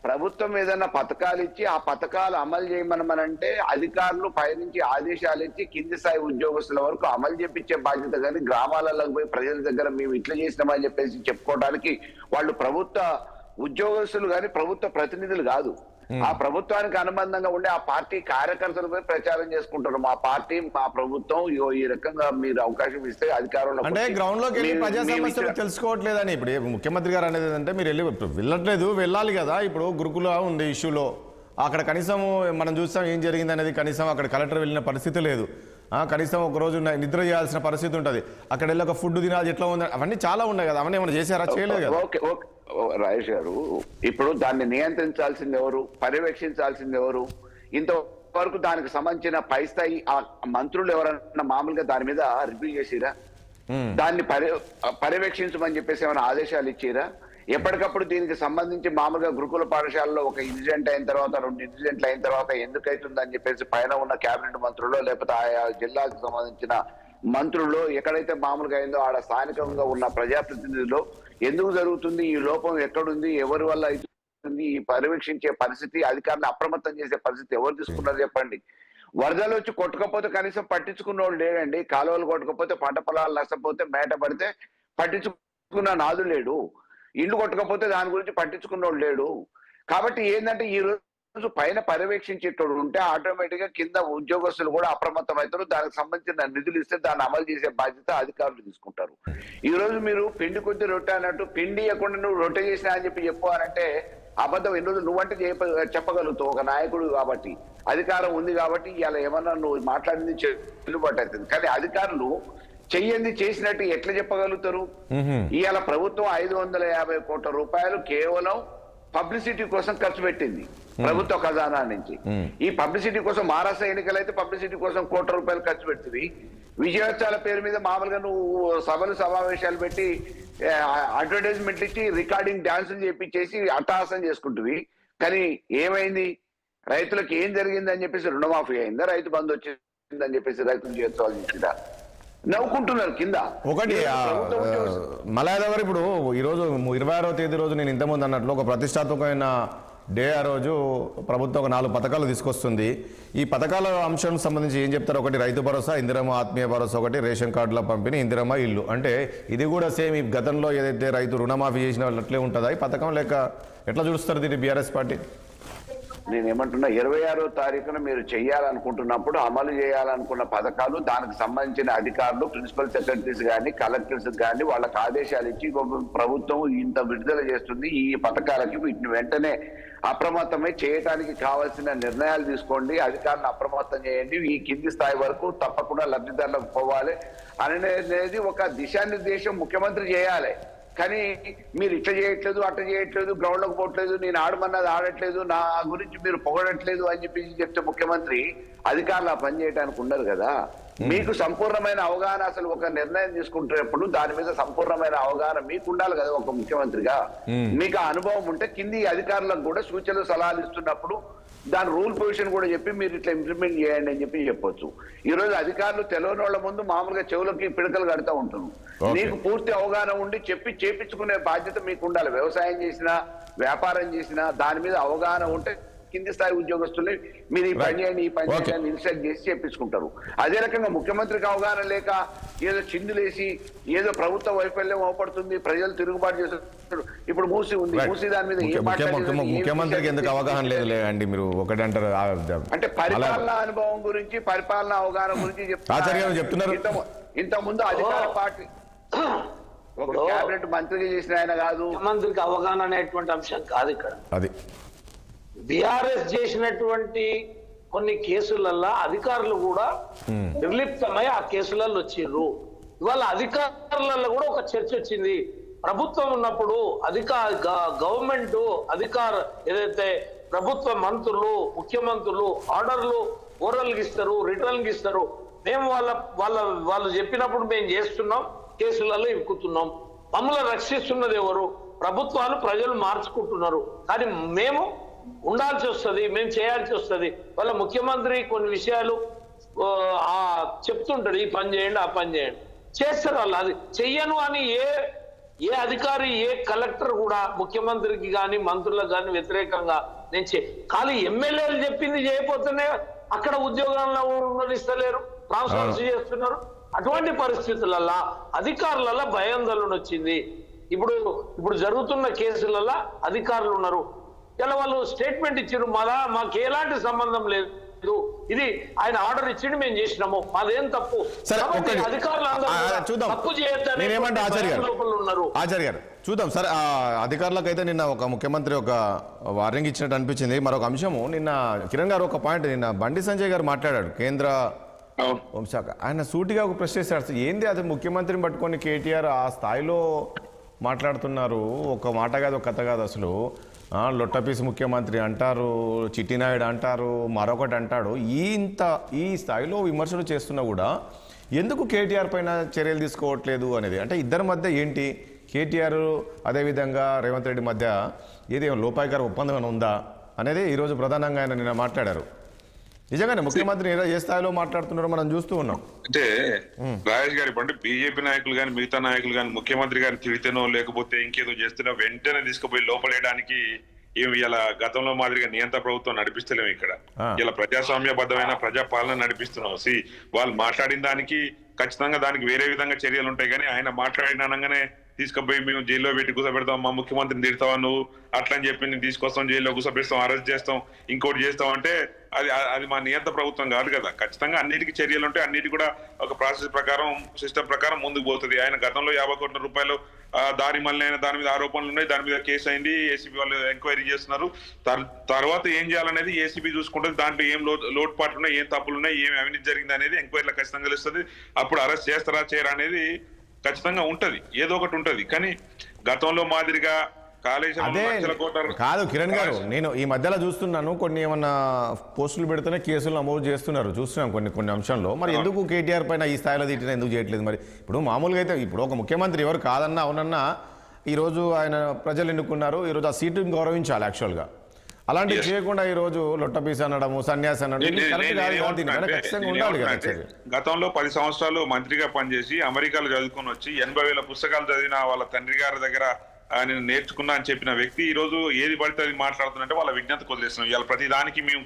Speaker 4: ప్రభుత్వం ఏదైనా పథకాలు ఇచ్చి ఆ పథకాలు అమలు చేయమనమనంటే అధికారులు పైనుంచి ఆదేశాలు ఇచ్చి కింది స్థాయి ఉద్యోగస్తుల వరకు అమలు చేపించే బాధ్యత. కానీ గ్రామాలకు పోయి ప్రజల దగ్గర మేము ఇట్లా చేసినామని చెప్పేసి చెప్పుకోవడానికి వాళ్ళు ప్రభుత్వ ఉద్యోగస్తులు కానీ ప్రభుత్వ ప్రతినిధులు కాదు. ఆ ప్రభుత్వానికి అనుబంధంగా ఉండే ఆ పార్టీ కార్యకర్తలపై ప్రచారం చేసుకుంటారు. మా పార్టీ, మా ప్రభుత్వం ఈ రకంగా మీరు అవకాశం ఇస్తే అధికారంలో
Speaker 1: అంటే గ్రౌండ్ లోకి వెళ్ళి ప్రజా సమస్యలు తెలుసుకోవట్లేదని ఇప్పుడు ముఖ్యమంత్రి గారు అనేది ఏంటంటే మీరు వెళ్ళట్లేదు, వెళ్ళాలి కదా. ఇప్పుడు గురుకుల ఉంది ఇష్యూలో, అక్కడ కనీసం మనం చూస్తాం ఏం జరిగింది అనేది. కనీసం అక్కడ కలెక్టర్ వెళ్ళిన పరిస్థితి లేదు. కనీసం ఒక రోజు నిద్ర చేయాల్సిన పరిస్థితి ఉంటుంది. అక్కడ వెళ్ళి ఒక ఫుడ్ తినాలి, ఎట్లా ఉంది, అవన్నీ చాలా ఉన్నాయి కదా. అవన్నీ ఏమైనా చేశారా? చేయలేదు కదా.
Speaker 4: రాజేష్ గారు, ఇప్పుడు దాన్ని నియంత్రించాల్సింది ఎవరు, పర్యవేక్షించాల్సింది ఎవరు? ఇంతవరకు దానికి సంబంధించిన పై స్థాయి మంత్రులు ఎవరన్నా మామూలుగా దాని మీద రివ్యూ చేసిరా? దాన్ని పర్యవేక్షించమని చెప్పేసి ఏమైనా ఆదేశాలు ఇచ్చిరా? ఎప్పటికప్పుడు దీనికి సంబంధించి మామూలుగా గురుకుల పాఠశాలలో ఒక ఇన్సిడెంట్ అయిన తర్వాత, 2 ఇన్సిడెంట్లు అయిన తర్వాత ఎందుకైతుందని చెప్పేసి పైన ఉన్న కేబినెట్ మంత్రులు లేకపోతే ఆయా జిల్లాకు సంబంధించిన మంత్రులు ఎక్కడైతే మామూలుగా అయిందో ఆడ స్థానికంగా ఉన్న ప్రజాప్రతినిధులు ఎందుకు జరుగుతుంది, ఈ లోపం ఎక్కడుంది, ఎవరి వల్ల అవుతుంది, ఈ పర్యవేక్షించే పరిస్థితి, అధికారులను అప్రమత్తం చేసే పరిస్థితి ఎవరు తీసుకున్నారు చెప్పండి? వరదలు వచ్చి కొట్టుకపోతే కనీసం పట్టించుకున్న వాళ్ళు లేడండి. కాలువలు కొట్టుకపోతే, పంట పొలాలు నష్టపోతే, మేట పడితే పట్టించుకున్న నాదు లేడు. ఇల్లు కొట్టకపోతే దాని గురించి పట్టించుకున్నోడు లేడు. కాబట్టి ఏంటంటే ఈ రోజు పైన పర్యవేక్షించేటోడు ఉంటే ఆటోమేటిక్ గా కింద ఉద్యోగస్తులు కూడా అప్రమత్తం అవుతారు. దానికి సంబంధించిన నిధులు ఇస్తే దాన్ని అమలు చేసే బాధ్యత అధికారులు తీసుకుంటారు. ఈ రోజు మీరు పిండి కొద్ది రొట్టె అన్నట్టు పిండి ఇవ్వకుండా నువ్వు రొట్టె చేసినా అని చెప్పు అంటే అబద్ధం. ఎన్ని రోజులు నువ్వంటే చెప్పగలుగుతావు ఒక నాయకుడు కాబట్టి, అధికారం ఉంది కాబట్టి ఇలా ఏమన్నా నువ్వు మాట్లాడింది చెల్లుబాటు అవుతుంది. కానీ అధికారులు చెయ్యంది చేసినట్టు ఎట్లా చెప్పగలుగుతారు? ఇవాళ ప్రభుత్వం 550 కోట్ల రూపాయలు కేవలం పబ్లిసిటీ కోసం ఖర్చు పెట్టింది ప్రభుత్వ ఖజానా నుంచి. ఈ పబ్లిసిటీ కోసం మహారాష్ట్ర ఎన్నికలైతే పబ్లిసిటీ కోసం కోట్ల రూపాయలు ఖర్చు పెడుతుంది. విజయోత్సవాల పేరు మీద మామూలుగా నువ్వు సభలు సమావేశాలు పెట్టి అడ్వర్టైజ్మెంట్లు ఇచ్చి రికార్డింగ్ డాన్సులు చేపించేసి అట్టహాసం చేసుకుంటుంది. కానీ ఏమైంది? రైతులకు ఏం జరిగింది అని చెప్పేసి రుణమాఫీ అయిందా? రైతు బంధు వచ్చిందని చెప్పేసి రైతులు విజయోత్సవాలు చేసిందా? నవ్వుకుంటున్నారు కింద.
Speaker 1: ఒకటి మలయాళ గారు, ఇప్పుడు ఈరోజు 26వ తేదీ రోజు నేను ఇంతకుముందు అన్నట్లు ఒక ప్రతిష్టాత్మకమైన డే. ఆ రోజు ప్రభుత్వం ఒక 4 పథకాలు తీసుకొస్తుంది. ఈ పథకాల అంశం సంబంధించి ఏం చెప్తారు? ఒకటి రైతు భరోసా, ఇందిరమ్మ ఆత్మీయ భరోసా, ఒకటి రేషన్ కార్డుల పంపిణీ, ఇందిరమ్మ ఇల్లు. అంటే ఇది కూడా సేమ్ ఈ గతంలో ఏదైతే రైతు రుణమాఫీ చేసిన వాళ్ళు అట్లే ఉంటుందా ఈ పథకం, లేక ఎట్లా చూస్తారు దీన్ని బీఆర్ఎస్ పార్టీ?
Speaker 4: నేనేమంటున్నా, 26వ తారీఖున మీరు చేయాలనుకుంటున్నప్పుడు అమలు చేయాలనుకున్న పథకాలు, దానికి సంబంధించిన అధికారులు, ప్రిన్సిపల్ సెక్రటరీస్ కానీ కలెక్టర్స్ కానీ వాళ్ళకి ఆదేశాలు ఇచ్చి ప్రభుత్వం ఇంత విడుదల చేస్తుంది, ఈ పథకాలకి వీటిని వెంటనే అప్రమత్తమై చేయడానికి కావాల్సిన నిర్ణయాలు తీసుకోండి, అధికారులను అప్రమత్తం చేయండి, ఈ కింది స్థాయి వరకు తప్పకుండా లబ్ధిదారులకు పోవాలి అనేది ఒక దిశానిర్దేశం ముఖ్యమంత్రి చేయాలి. కానీ మీరు ఇట్లా చేయట్లేదు, అట్లా చేయట్లేదు, గ్రౌండ్ లోకి పోవట్లేదు, నేను ఆడమన్నది ఆడట్లేదు, నా గురించి మీరు పొగడట్లేదు అని చెప్పి చెప్తే ముఖ్యమంత్రి అధికారులు ఆ పని చేయడానికి ఉండరు కదా. మీకు సంపూర్ణమైన అవగాహన, అసలు ఒక నిర్ణయం తీసుకుంటున్నప్పుడు దాని మీద సంపూర్ణమైన అవగాహన మీకు ఉండాలి కదా ఒక ముఖ్యమంత్రిగా. మీకు ఆ అనుభవం ఉంటే కింది అధికారులకు కూడా సూచనలు సలహాలు ఇస్తున్నప్పుడు దాని రూల్ పొజిషన్ కూడా చెప్పి మీరు ఇట్లా ఇంప్లిమెంట్ చేయండి అని చెప్పి చెప్పొచ్చు. ఈ రోజు అధికారులు తెలియని వాళ్ళ ముందు మామూలుగా చెవులకి పిడకలు కడతా ఉంటారు. మీకు పూర్తి అవగాహన ఉండి చెప్పి చేపించుకునే బాధ్యత మీకు ఉండాలి. వ్యవసాయం చేసినా, వ్యాపారం చేసినా దాని మీద అవగాహన ఉంటే కింది స్థాయి ఉద్యోగస్తుల్ని మీరు ఈ పని చేయండి ఈ పని చేయండి ఇన్స్ట్రక్ట్ చేసి చేపించుకుంటారు. అదే రకంగా ముఖ్యమంత్రికి అవగాహన లేక ఏదో చిందులేసి ఏదో ప్రభుత్వ వైఫల్యం అవపడుతుంది, ప్రజలు తిరుగుబాటు చేస్తున్నారు. ఇప్పుడు మూసి ఉంది, మూసి దాని మీద
Speaker 1: ముఖ్యమంత్రికి ఎందుకు అవగాహన లేదు అండి? మీరు ఒకటి అంటారు
Speaker 4: అంటే పరిపాలనా అనుభవం గురించి, పరిపాలనా అవగాహన గురించి
Speaker 1: చెప్తున్నారు.
Speaker 4: ఇంత ముందు అధికార పార్టీ ఒక క్యాబినెట్ మంత్రిగా చేసిన ఆయన కాదు.
Speaker 3: ముఖ్యమంత్రికి అవగాహన అనేటువంటి అంశం కాదు ఇక్కడ.
Speaker 1: అది
Speaker 3: బీఆర్ఎస్ చేసినటువంటి కొన్ని కేసులల్లో అధికారులు కూడా నిర్లిప్తమై ఆ కేసులలో వచ్చిర్రు. ఇవాళ అధికారులలో కూడా ఒక చర్చ వచ్చింది. ప్రభుత్వం ఉన్నప్పుడు గవర్నమెంట్ అధికార ఏదైతే ప్రభుత్వ మంత్రులు, ముఖ్యమంత్రులు ఆర్డర్లు ఓరల్కి ఇస్తారు, రిటర్న్కి ఇస్తారు. మేము వాళ్ళు చెప్పినప్పుడు మేము చేస్తున్నాం, కేసులలో ఇరుకుతున్నాం. మమ్మల్ని రక్షిస్తున్నది ఎవరు? ప్రభుత్వాలు, ప్రజలు మార్చుకుంటున్నారు. కానీ మేము ఉండాల్సి వస్తుంది, మేము చేయాల్సి వస్తుంది. వాళ్ళ ముఖ్యమంత్రి కొన్ని విషయాలు చెప్తుంటాడు, ఈ పని చేయండి, ఆ పని చేయండి, చేస్తారు. వాళ్ళు అది చెయ్యను అని ఏ అధికారి, ఏ కలెక్టర్ కూడా ముఖ్యమంత్రికి కానీ మంత్రులకు కానీ వ్యతిరేకంగా కానీ ఎమ్మెల్యేలు చెప్పింది చేయకపోతేనే అక్కడ ఉద్యోగాల్లో ఉండనిస్తలేరు, ట్రాన్స్ఫర్స్ చేస్తున్నారు. అటువంటి పరిస్థితులలో అధికారులలో భయాందోళన వచ్చింది. ఇప్పుడు జరుగుతున్న కేసులలో అధికారులు ఉన్నారు. ఇలా వాళ్ళు స్టేట్మెంట్ ఇచ్చారు, మాకు ఎలాంటి సంబంధం లేదు, ఇది ఆయన ఆర్డర్ ఇచ్చిండు, మేము చేసినాము, మాదేం తప్పు.
Speaker 1: ఆచార్య గారు చూద్దాం సార్. అధికారులకు అయితే నిన్న ఒక ముఖ్యమంత్రి ఒక వార్నింగ్ ఇచ్చినట్టు అనిపించింది. మరొక అంశము, నిన్న కిరణ్ గారు ఒక పాయింట్, నిన్న బండి సంజయ్ గారు మాట్లాడాడు, కేంద్ర హోంశాఖ. ఆయన సూటిగా ఒక ప్రశ్న చేశాడు, ఏంది అది ముఖ్యమంత్రిని పట్టుకొని కేటీఆర్ ఆ స్థాయిలో మాట్లాడుతున్నారు, ఒక మాట కాదు ఒక కథ కాదు, అసలు లొట్టపీసి ముఖ్యమంత్రి అంటారు, చిట్టినాయుడు అంటారు, మరొకటి అంటాడు. ఈ స్థాయిలో విమర్శలు చేస్తున్నా కూడా ఎందుకు కేటీఆర్ పైన చర్యలు తీసుకోవట్లేదు అనేది, అంటే ఇద్దరి మధ్య ఏంటి, కేటీఆర్ అదేవిధంగా రేవంత్ రెడ్డి మధ్య ఏదేమో లోపాయికార ఒప్పందం ఉందా అనేది ఈరోజు ప్రధానంగా ఆయన నిన్న మాట్లాడారు. నిజంగానే ముఖ్యమంత్రి ఏ స్థాయిలో మాట్లాడుతున్నారో మనం చూస్తూ ఉన్నాం.
Speaker 2: అంటే రాజేష్ గారు ఇప్పుడు బీజేపీ నాయకులు కానీ మిగతా నాయకులు కానీ ముఖ్యమంత్రి గారిని తిడితేనో లేకపోతే ఇంకేదో చేస్తేనో వెంటనే తీసుకుపోయి లోపలేయడానికి ఏమి ఇలా గతంలో మాదిరిగా నియంత్రణ ప్రభుత్వం నడిపిస్తలేము. ఇక్కడ ఇలా ప్రజాస్వామ్యబద్ధమైన ప్రజాపాలన నడిపిస్తున్నాం. వాళ్ళు మాట్లాడిన దానికి ఖచ్చితంగా దానికి వేరే విధంగా చర్యలు ఉంటాయి. కానీ ఆయన మాట్లాడినాగానే తీసుకుపోయి మేము జైల్లో పెట్టి కూర్చోబెడతాం, మా ముఖ్యమంత్రిని తిడతావా నువ్వు అట్లా అని చెప్పి నేను తీసుకొస్తాం, జైల్లో కూర్చోబెడతాం, అరెస్ట్ చేస్తాం, ఇంకోటి చేస్తాం అంటే అది మా నియంత్రణ ప్రభుత్వం కాదు కదా. ఖచ్చితంగా అన్నిటికీ చర్యలు ఉంటాయి, అన్నిటి కూడా ఒక ప్రాసెస్ ప్రకారం, సిస్టమ్ ప్రకారం ముందుకు పోతుంది. ఆయన గతంలో 50 కోట్ల రూపాయలు దారి మళ్ళీ దాని మీద ఆరోపణలు ఉన్నాయి, దాని మీద కేసు అయింది, ఏసీబీ వాళ్ళు ఎంక్వైరీ చేస్తున్నారు. తర్వాత ఏం చేయాలనేది ఏసీబీ చూసుకుంటుంది. దాంట్లో ఏం లోటుపాట్లు ఉన్నాయి, ఏం తప్పులు ఉన్నాయి, ఏం అవినీతి జరిగింది అనేది ఎంక్వైరీలో ఖచ్చితంగా తెలుస్తుంది. అప్పుడు అరెస్ట్ చేస్తారా చేయరా అనేది ఖచ్చితంగా ఉంటది, ఏదో ఒకటి ఉంటది. కానీ గతంలో మాదిరిగా
Speaker 1: కాదు కిరణ్ గారు, నేను ఈ మధ్యలో చూస్తున్నాను కొన్ని ఏమన్నా పోస్టులు పెడితేనే కేసులు నమోదు చేస్తున్నారు, చూస్తున్నాం కొన్ని అంశంలో. మరి ఎందుకు కేటీఆర్ పైన ఈ స్థాయిలో తిట్టినా ఎందుకు చేయట్లేదు? మరి ఇప్పుడు మామూలుగా అయితే ఇప్పుడు ఒక ముఖ్యమంత్రి ఎవరు కాదన్నా అవునన్నా ఈరోజు ఆయన ప్రజలు ఎన్నుకున్నారు, ఈరోజు ఆ సీటుని గౌరవించాలి యాక్చువల్గా. అలాంటివి చేయకుండా ఈ రోజు లొట్టపీస్ అనడము, సన్యాసి అనడం ఉండాలి కదా.
Speaker 2: గతంలో 10 సంవత్సరాలు మంత్రిగా పనిచేసి అమెరికాలో చదువుకొని వచ్చి 80,000 పుస్తకాలు చదివిన వాళ్ళ తండ్రి గారి దగ్గర నేను నేర్చుకున్నా అని చెప్పిన వ్యక్తి ఈ రోజు ఏది పడితే అది మాట్లాడుతున్నట్టే వాళ్ళ విజ్ఞతకు వదిలేస్తున్నాం. ఇలా ప్రతి దానికి మేము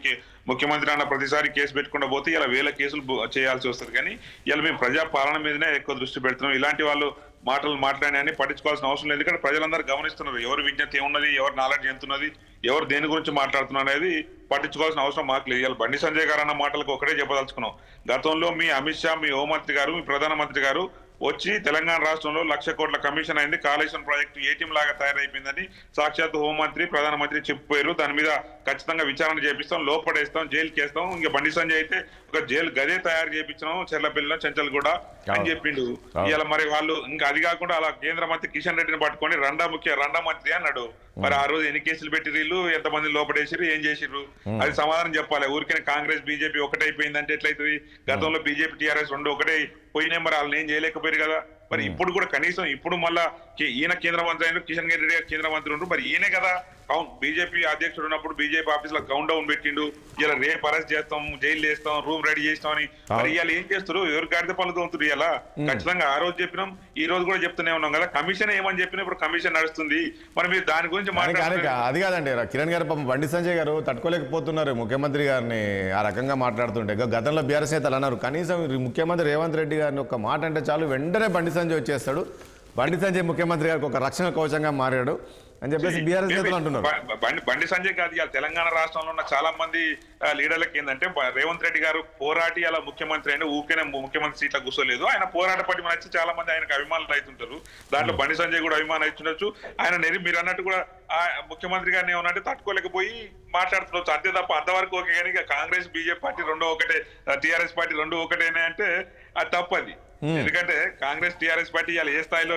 Speaker 2: ముఖ్యమంత్రి అన్న ప్రతిసారి కేసు పెట్టుకుంటూ పోతే ఇలా 1000 కేసులు చేయాల్సి వస్తుంది. కానీ ఇలా మేము ప్రజాపాలన మీదనే ఎక్కువ దృష్టి పెడుతున్నాం. ఇలాంటి వాళ్ళు మాటలు మాట్లాడినని పట్టించుకోవాల్సిన అవసరం లేదు. ఎందుకంటే ప్రజలందరూ గమనిస్తున్నారు ఎవరు విజ్ఞత ఏమున్నది, ఎవరు నాలెడ్జ్ ఎంతున్నది, ఎవరు దేని గురించి మాట్లాడుతున్నారు అనేది పట్టించుకోవాల్సిన అవసరం మాకు లేదు. ఇలా బండి సంజయ్ గారు అన్న మాటలకు ఒకటే చెప్పదలుచుకున్నాం. గతంలో మీ అమిత్ షా, మీ హోంమంత్రి గారు, మీ ప్రధానమంత్రి గారు వచ్చి తెలంగాణ రాష్ట్రంలో 1,00,000 కోట్ల కమిషన్ అయింది, కాళేశ్వరం ప్రాజెక్టు ఏటీఎం లాగా తయారైపోయిందని సాక్షాత్ హోంమంత్రి, ప్రధానమంత్రి చెప్పారు. దాని మీద ఖచ్చితంగా విచారణ చేపిస్తాం, లోపడేస్తాం, జైలుకి వేస్తాం. ఇంకా బండి సంజయ్ అయితే ఒక జైలు గదే తయారు చేయించడం చెర్లపల్లిలో, చెంచల్గూడ అని చెప్పిండు. ఇలా మరి వాళ్ళు ఇంకా అది కాకుండా అలా కేంద్ర మంత్రి కిషన్ రెడ్డిని పట్టుకొని రండా మంత్రి అన్నాడు. మరి ఆ రోజు ఎన్ని కేసులు పెట్టి వీళ్ళు ఎంతమంది లోపడేసిరు, ఏం చేసిర్రు అది సమాధానం చెప్పాలి. ఊరికే కాంగ్రెస్ బీజేపీ ఒకటైపోయిందంటే ఎట్లయితుంది? గతంలో బీజేపీ టీఆర్ఎస్ 2 ఒకటే పోయినాయి, మరి వాళ్ళని ఏం చేయలేకపోయారు కదా. మరి ఇప్పుడు కూడా కనీసం ఇప్పుడు మళ్ళా ఈయన కేంద్ర మంత్రి అయిన కిషన్ రెడ్డి గారు కేంద్ర మంత్రి ఉంటారు, మరి ఈయనే కదా బీజేపీ అధ్యక్షుడు ఉన్నప్పుడు బీజేపీ ఆఫీస్ లో కౌంట్ డౌన్ పెట్టిండు, ఇలా రేపు అరెస్ట్ చేస్తాం, జైలు చేస్తాం, రూమ్ రెడీ చేస్తాం అని. మరి ఇవాళ ఏం చేస్తారు? ఎవరు గాడిద పనులు తోముతారు? ఇలా ఖచ్చితంగా ఆ రోజు చెప్పినాం, ఈ రోజు కూడా చెప్తూనే ఉన్నాం కదా. కమిషన్ ఏమని చెప్పినా ఇప్పుడు కమిషన్ నడుస్తుంది. మరి మీరు దాని గురించి మాట్లాడారు.
Speaker 1: అది కాదండి కిరణ్ గారు, పాపం బండి సంజయ్ గారు తట్టుకోలేకపోతున్నారు ముఖ్యమంత్రి గారిని ఆ రకంగా మాట్లాడుతుంటే. గతంలో బీఆర్ఎస్ నేతలు అన్నారు కనీసం ముఖ్యమంత్రి రేవంత్ రెడ్డి గారిని ఒక మాట అంటే చాలు వెంటనే బండి సంజయ్ వచ్చేస్తాడు, బండి సంజయ్ ముఖ్యమంత్రి గారికి ఒక రక్షణ కవచంగా మారాడు అని చెప్పేసి బీఆర్ఎస్ నేతలు అంటున్నారు.
Speaker 2: బండి సంజయ్ కాదు, ఇవాళ తెలంగాణ రాష్ట్రంలో ఉన్న చాలా మంది లీడర్లకు ఏంటంటే రేవంత్ రెడ్డి గారు పోరాటి అలా ముఖ్యమంత్రి అయినా ఊరికేనే ముఖ్యమంత్రి సీట్ల కూర్చోలేదు. ఆయన పోరాట పట్టి వచ్చి చాలా మంది ఆయనకు అభిమానులు అవుతుంటారు. దాంట్లో బండి సంజయ్ కూడా అభిమానులు అవుతుండొచ్చు. ఆయన మీరు అన్నట్టు కూడా ముఖ్యమంత్రి గారిని ఏమన్నట్టు తట్టుకోలేకపోయి మాట్లాడుతుండొచ్చు, అంతే తప్ప అంతవరకు ఓకే. కానీ కాంగ్రెస్ బీజేపీ పార్టీ రెండు ఒకటే, టీఆర్ఎస్ పార్టీ రెండు ఒకటేనే అంటే అది తప్పది. ఎందుకంటే కాంగ్రెస్ టీఆర్ఎస్ పార్టీ ఇవాళ ఏ స్థాయిలో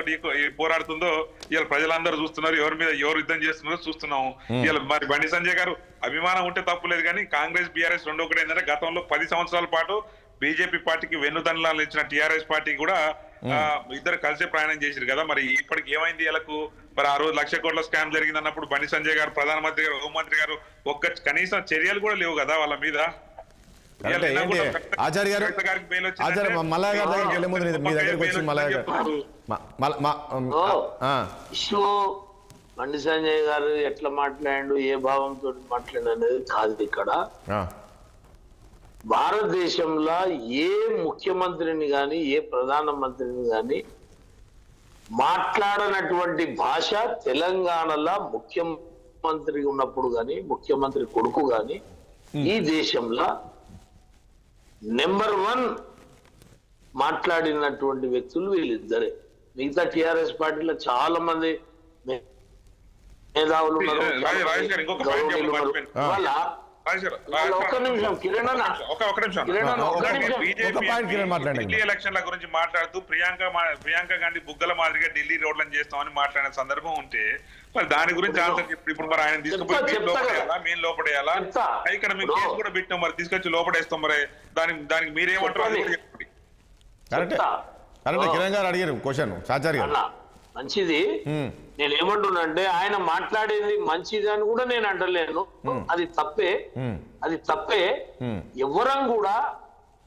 Speaker 2: పోరాడుతుందో ఇవాళ ప్రజలందరూ చూస్తున్నారు, ఎవరి మీద ఎవరు యుద్ధం చేస్తున్నారో చూస్తున్నాము. ఇవాళ మరి బండి సంజయ్ గారు అభిమానం ఉంటే తప్పులేదు, కానీ కాంగ్రెస్ బీఆర్ఎస్ రెండు ఒకటి ఏంటంటే గతంలో 10 సంవత్సరాల పాటు బీజేపీ పార్టీకి వెన్నుదన్నులాలు ఇచ్చిన టీఆర్ఎస్ పార్టీ కూడా ఇద్దరు కలిసే ప్రయాణం చేశారు కదా. మరి ఇప్పటికి ఏమైంది వీళ్ళకు? మరి ఆ రోజు 1,00,000 కోట్ల స్కామ్ జరిగింది అన్నప్పుడు బండి సంజయ్ గారు, ప్రధానమంత్రి గారు, హోంమంత్రి గారు ఒక్క కనీసం చర్యలు కూడా లేవు కదా వాళ్ళ మీద.
Speaker 1: ఆచార్య గారు, ఆచార్య మల్లయ్య గారి దగ్గరికి వెళ్ళే ముందు మీ దగ్గరికి వచ్చి మల్లయ్య గారు
Speaker 3: ఇష్యూ బండి సంజయ్ గారు ఎట్లా మాట్లాడు, ఏ భావంతో మాట్లాడు అనేది కాదు. ఇక్కడ భారతదేశంలో ఏ ముఖ్యమంత్రిని గాని ఏ ప్రధానమంత్రిని గాని మాట్లాడనటువంటి భాష తెలంగాణలో ముఖ్యమంత్రి ఉన్నప్పుడు గాని ముఖ్యమంత్రి కొడుకు గాని ఈ దేశంలో నెంబర్ 1 మాట్లాడినటువంటి వ్యక్తులు వీళ్ళిద్దరే. మిగతా టిఆర్ఎస్ పార్టీలో చాలా మంది మేధావులు ఉన్నారు. ఒక్క నిమిషం కిరణ్ అన్న,
Speaker 2: ఢిల్లీ ఎలక్షన్ల గురించి మాట్లాడుతూ ప్రియాంక గాంధీ బుగ్గల మాదిరిగా ఢిల్లీ రోడ్లను చేస్తామని మాట్లాడిన సందర్భం ఉంటే మరి దాని గురించి ఆన్సర్ ఇప్పుడు మరి ఆయన తీసుకుపోయి మేము లోపడేయాలా? ఇక్కడ మేము కేసు కూడా పెట్టాం, మరి తీసుకొచ్చి లోపడేస్తాం. మరి దానికి మీరేమంటారు?
Speaker 1: కిరణ్ గారు అడిగారు క్వశ్చన్ ఆచార్య గారు.
Speaker 3: మంచిది, నేను ఏమంటున్నా అంటే ఆయన మాట్లాడేది మంచిది అని కూడా నేను అంటలేను, అది తప్పే, అది తప్పే. ఎవరం కూడా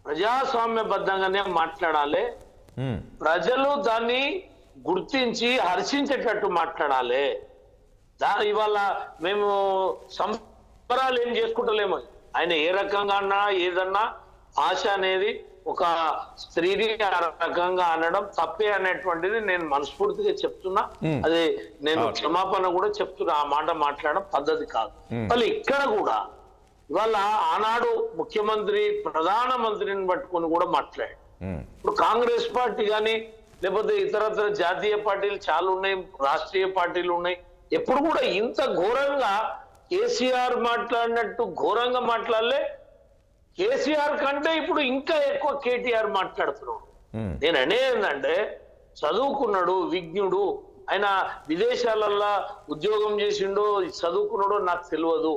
Speaker 3: ప్రజాస్వామ్యబద్ధంగానే మాట్లాడాలి, ప్రజలు దాన్ని గుర్తించి హర్షించేటట్టు మాట్లాడాలి. ఇవాళ మేము సంబరాలు ఏం చేసుకుంటలేము. ఆయన ఏ రకంగా అన్నా ఏదన్నా ఆశ అనేది ఒక స్త్రీని ఆ రకంగా అనడం తప్పే అనేటువంటిది నేను మనస్ఫూర్తిగా చెప్తున్నా. అది నేను క్షమాపణ కూడా చెప్తున్నా, ఆ మాట మాట్లాడడం పద్ధతి కాదు. మళ్ళీ ఇక్కడ కూడా ఇవాళ ఆనాడు ముఖ్యమంత్రి ప్రధానమంత్రిని పట్టుకొని కూడా మాట్లాడు. ఇప్పుడు కాంగ్రెస్ పార్టీ కానీ లేకపోతే ఇతరత్ర జాతీయ పార్టీలు చాలా ఉన్నాయి, రాష్ట్రీయ పార్టీలు ఉన్నాయి. ఎప్పుడు కూడా ఇంత ఘోరంగా కేసీఆర్ మాట్లాడినట్టు ఘోరంగా మాట్లాడలే. కేసీఆర్ కంటే ఇప్పుడు ఇంకా ఎక్కువ కేటీఆర్ మాట్లాడుతున్నాడు. నేను అనేది చదువుకున్నాడు, విజ్ఞుడు, ఆయన విదేశాలల్లో ఉద్యోగం చేసిండో చదువుకున్నాడో నాకు తెలియదు,